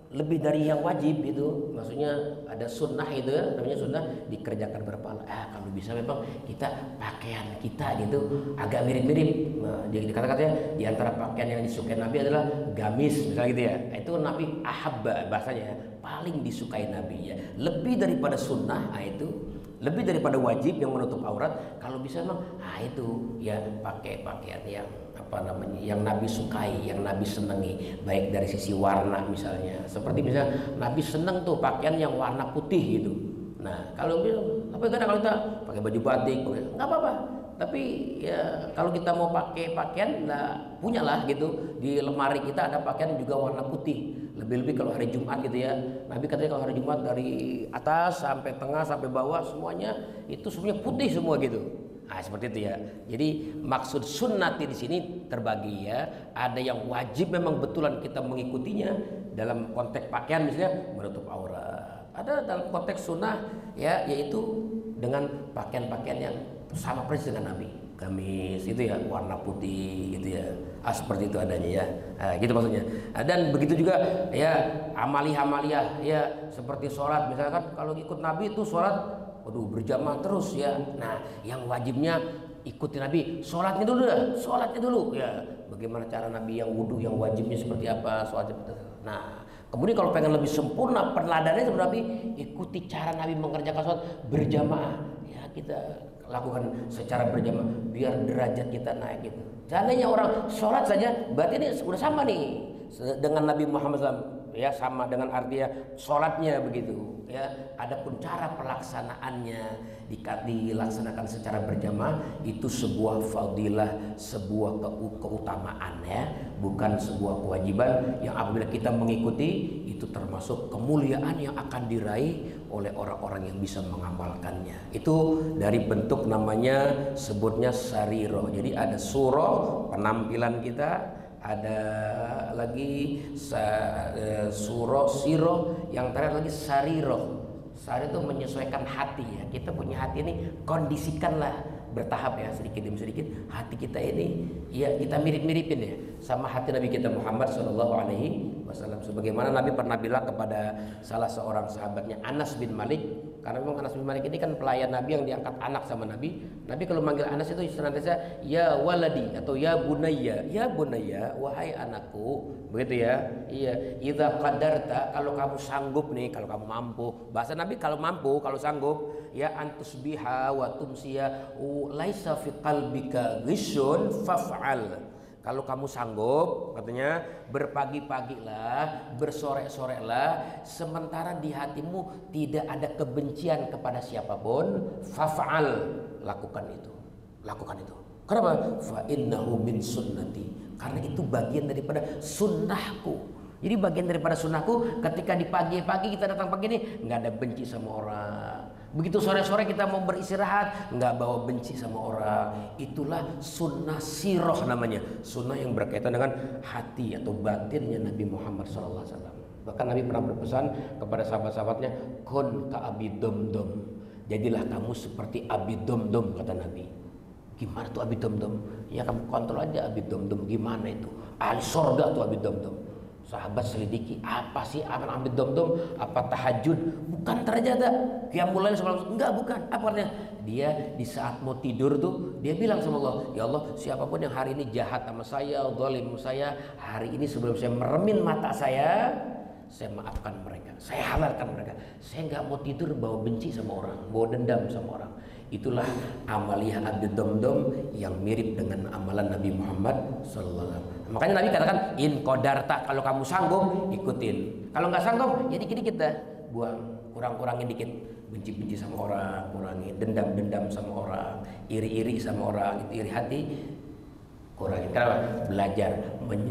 lebih dari yang wajib itu, maksudnya ada sunnah itu ya, namanya sunnah dikerjakan berpahala. Kalau bisa memang kita pakaian kita gitu agak mirip-mirip. Nah, dikata-katanya di antara pakaian yang disukai Nabi adalah gamis misalnya gitu ya. Itu Nabi ahabba bahasanya, paling disukai Nabi ya. Lebih daripada sunnah itu, lebih daripada wajib yang menutup aurat, kalau bisa memang itu ya pakai pakaian yang yang Nabi sukai, yang Nabi senangi, baik dari sisi warna misalnya. Seperti misalnya Nabi seneng tuh pakaian yang warna putih gitu. Nah, kalau kalau kita pakai baju batik, nggak apa-apa. Tapi ya kalau kita mau pakai pakaian, nah punyalah gitu. Di lemari kita ada pakaian juga warna putih. Lebih-lebih kalau hari Jumat gitu ya. Nabi katanya kalau hari Jumat dari atas sampai tengah sampai bawah semuanya itu semuanya putih semua gitu. Nah, seperti itu ya. Jadi maksud sunnati di sini terbagi ya. Ada yang wajib memang betulan kita mengikutinya dalam konteks pakaian misalnya menutup aurat. Ada dalam konteks sunnah ya, yaitu dengan pakaian-pakaian yang sama persis dengan Nabi. Gamis itu ya warna putih gitu ya. Seperti itu adanya ya. Gitu maksudnya. Dan begitu juga ya amaliyah ya seperti sholat misalkan kalau ikut Nabi itu sholat berjamaah terus ya. Nah, yang wajibnya ikuti Nabi, sholatnya dulu ya. Bagaimana cara Nabi yang wudhu, yang wajibnya seperti apa, sholatnya. Nah, kemudian kalau pengen lebih sempurna peneladannya seperti Nabi, ikuti cara Nabi mengerjakan sholat berjamaah. Ya, kita lakukan secara berjamaah biar derajat kita naik gitu. Seandainya orang sholat saja, berarti ini sudah sama nih dengan Nabi Muhammad SAW. Ya sama dengan artinya sholatnya begitu ya. Adapun cara pelaksanaannya dilaksanakan secara berjamaah itu sebuah fadilah, sebuah keutamaan ya, bukan sebuah kewajiban yang apabila kita mengikuti itu termasuk kemuliaan yang akan diraih oleh orang-orang yang bisa mengamalkannya. Itu dari bentuk namanya sebutnya sariro. Jadi ada surah penampilan kita, ada lagi surah siro, yang terakhir lagi sariro. Sari itu menyesuaikan hati ya. Kita punya hati ini kondisikanlah bertahap ya, sedikit demi sedikit hati kita ini ya kita mirip-miripin ya sama hati Nabi kita Muhammad SAW. Sebagaimana Nabi pernah bilang kepada salah seorang sahabatnya Anas bin Malik, karena memang Anas bin Malik ini kan pelayan Nabi yang diangkat anak sama Nabi. Nabi kalau manggil Anas itu senantiasa ya waladi atau ya bunayya, wahai anakku, begitu ya. Iya, idza qadarta, kalau kamu sanggup nih, kalau kamu mampu. Bahasa Nabi kalau mampu, kalau sanggup, ya antusbiha wa tumsiya laisa fi qalbika ghishun faf'al. Kalau kamu sanggup, katanya berpagi-pagilah, bersore-sorelah, sementara di hatimu tidak ada kebencian kepada siapapun, faf'al, lakukan itu. Kenapa? Fa innahu min sunnati, karena itu bagian daripada sunnahku. Jadi bagian daripada sunnahku, ketika di pagi-pagi kita datang pagi ini nggak ada benci sama orang. Begitu sore-sore kita mau beristirahat, nggak bawa benci sama orang. Itulah sunnah siroh namanya, sunnah yang berkaitan dengan hati atau batinnya Nabi Muhammad SAW. Bahkan Nabi pernah berpesan kepada sahabat-sahabatnya, kun ka abi domdom, jadilah kamu seperti abi domdom, kata Nabi. Gimana tuh abi domdom? Ya kamu kontrol aja abi domdom gimana itu. Ahli surga tuh abi domdom. Sahabat selidiki, apa sih amal abid domdom? Apa tahajud? Bukan terjadi qiyamul lail sebelum, enggak, bukan. Apa artinya? Dia di saat mau tidur tuh dia bilang sama Allah, ya Allah, siapapun yang hari ini jahat sama saya, zalim saya, hari ini sebelum saya meremin mata saya maafkan mereka, saya halalkan mereka. Saya nggak mau tidur bawa benci sama orang, bawa dendam sama orang. Itulah amaliyah abid domdom yang mirip dengan amalan Nabi Muhammad SAW. Makanya Nabi katakan in qadarta, kalau kamu sanggup ikutin, kalau nggak sanggup ya dikit-dikit dah buang, kurangin dikit, benci-benci sama orang, kurangin, dendam-dendam sama orang, iri-iri sama orang, itu iri hati, Kurangin. Kenapa? Belajar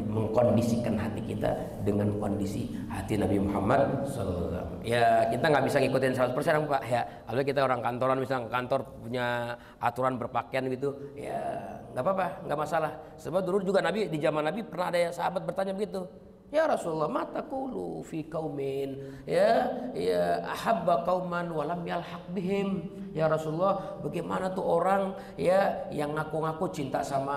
mengkondisikan hati kita dengan kondisi hati Nabi Muhammad SAW. Ya kita nggak bisa ngikutin 100% Pak. Ya kalau kita orang kantoran, misalnya kantor punya aturan berpakaian gitu, ya nggak apa-apa, nggak masalah. Sebab dulu juga Nabi, di zaman Nabi pernah ada sahabat bertanya begitu. Ya Rasulullah, mata kulu fi kaumin ya ahabba kauman walam yalhaq bihim. Ya Rasulullah, bagaimana tuh orang ya yang ngaku-ngaku cinta sama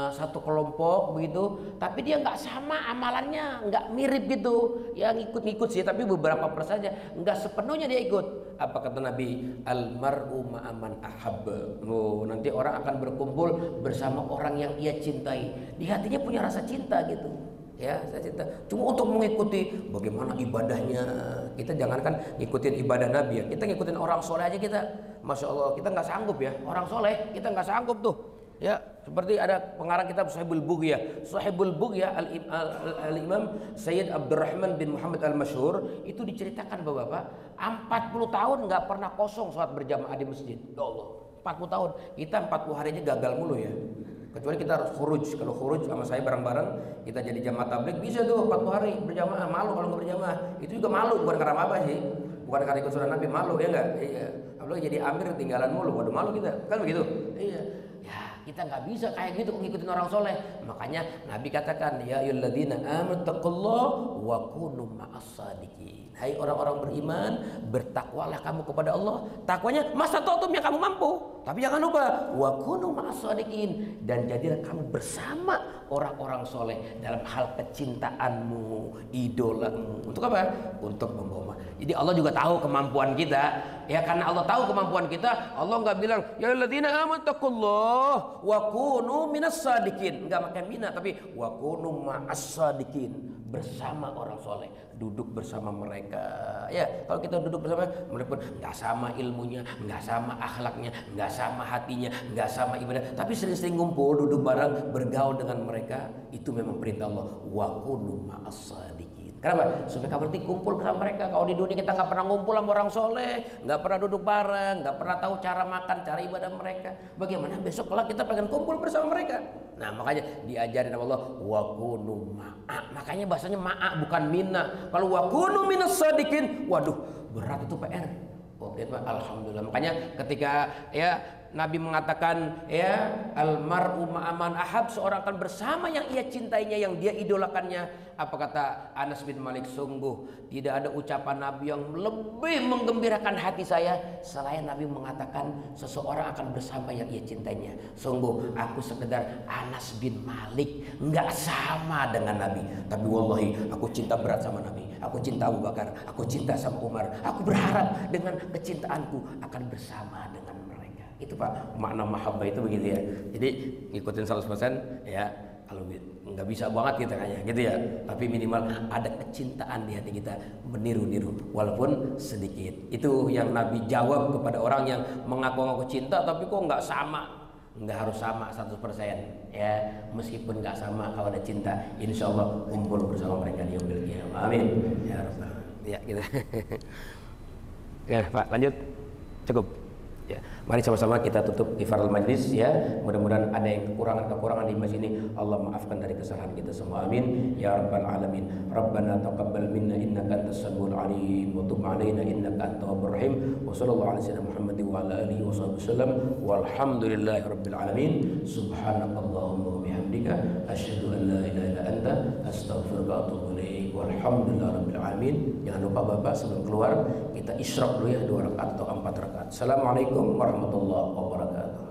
satu kelompok begitu, tapi dia nggak sama amalannya, nggak mirip gitu. Ya ngikut-ngikut sih, tapi beberapa persen saja, nggak sepenuhnya dia ikut. Apa kata Nabi? Al mar'u ma'aman ahabba. Oh, nanti orang akan berkumpul bersama orang yang ia cintai. Di hatinya punya rasa cinta gitu. Ya, saya cinta. Cuma untuk mengikuti bagaimana ibadahnya, kita jangankan ngikutin ibadah Nabi ya, kita ngikutin orang soleh aja kita, masya Allah, kita nggak sanggup ya. Orang soleh kita nggak sanggup tuh. Ya, seperti ada pengarang kitab Sahibul Bughya. Sahibul Bughya Al-Imam Sayyid Abdurrahman bin Muhammad Al-Masyhur itu diceritakan Bapak-bapak, 40 tahun nggak pernah kosong sholat berjamaah di masjid. Ya Allah, 40 tahun. Kita 40 harinya gagal mulu ya. Kecuali kita harus khuruj. Kalau khuruj sama saya bareng-bareng, kita jadi jamaah tabligh, bisa tuh 40 hari berjamaah. Malu kalau nggak berjamaah. Itu juga malu, bukan karena apa sih, bukan karena ikut sunnah Nabi, malu ya enggak? Iya. Apalagi jadi amir tinggalan mulu, waduh malu kita, kan begitu? Iya. Ya kita nggak bisa kayak gitu ngikutin orang soleh. Makanya Nabi katakan, ya ayyuhalladzina amanu taqullaha wa kunu ma'as-shadiqin. Hai orang-orang beriman, bertakwalah kamu kepada Allah. Takwanya masa totum yang kamu mampu. Tapi jangan lupa wa kunu ma'as-shadiqin, dan jadilah kamu bersama orang-orang soleh dalam hal kecintaanmu, idolamu. Untuk apa? Untuk membawa. Jadi Allah juga tahu kemampuan kita. Ya karena Allah tahu kemampuan kita, Allah nggak bilang ya ayyuhalladzina amanu taqullaha wa kunu minas-shadiqin. Enggak pakai mina, tapi wa kunu ma'as-shadiqin, bersama orang soleh, duduk bersama mereka. Ya kalau kita duduk bersama mereka, nggak sama ilmunya, nggak sama akhlaknya, nggak sama hatinya, nggak sama ibadah, tapi sering-sering ngumpul, duduk bareng, bergaul dengan mereka, itu memang perintah Allah. Wa kunu ma'as-shadiqin. Kenapa? Supaya kamu nanti kumpul bersama mereka. Kalau di dunia kita nggak pernah ngumpul sama orang soleh, nggak pernah duduk bareng, nggak pernah tahu cara makan, cara ibadah mereka, bagaimana besok kelak kita pengen kumpul bersama mereka? Nah makanya diajarin sama Allah wa kunu ma'a. Makanya bahasanya ma'a bukan mina. Kalau wa kunu minas-shadiqin, waduh berat itu PR. Oke, alhamdulillah. Makanya ketika ya Nabi mengatakan ya al mar'u ma'aman ahab, seorang akan bersama yang ia cintainya, yang dia idolakannya. Apa kata Anas bin Malik? Sungguh tidak ada ucapan Nabi yang lebih menggembirakan hati saya selain Nabi mengatakan seseorang akan bersama yang ia cintainya. Sungguh aku sekedar Anas bin Malik, nggak sama dengan Nabi, tapi wallahi aku cinta berat sama Nabi. Aku cinta Abu Bakar, aku cinta sama Umar. Aku berharap dengan kecintaanku akan bersama dengan mereka. Itu Pak, makna mahabbah itu begitu ya. Jadi ngikutin 100% ya, kalau nggak bisa banget kita kayaknya gitu ya, tapi minimal ada kecintaan di hati kita, meniru-niru walaupun sedikit. Itu yang Nabi jawab kepada orang yang mengaku-ngaku cinta tapi kok nggak sama. Nggak harus sama 100% ya, meskipun nggak sama, kalau ada cinta insya Allah kumpul bersama mereka di yaumil qiyamah. Amin ya rabbal. Ya gitu. Ya Pak, lanjut, cukup ya. Mari sama-sama kita tutup ifarul majlis ya. Mudah-mudahan ada yang kekurangan di masjid ini Allah maafkan dari kesalahan kita semua. Amin ya rabbal alamin. Rabbana taqabbal minna innaka antas samiul alim wa tub alaina innaka antat tawwabur rahim. Wa sallallahu ala sayyidina Muhammad wa ala alihi wasallam. Walhamdulillahi rabbil alamin. Subhanakallahumma wa bihamdika asyhadu an la ilaha illa anta astaghfiruka wa atubu ilaik. Walhamdulillahi rabbil alamin. Jangan lupa Bapak sebelum keluar kita isyraq dulu ya, 2 rakaat atau 4 rakaat. Assalamualaikum warahmatullahi wabarakatuh.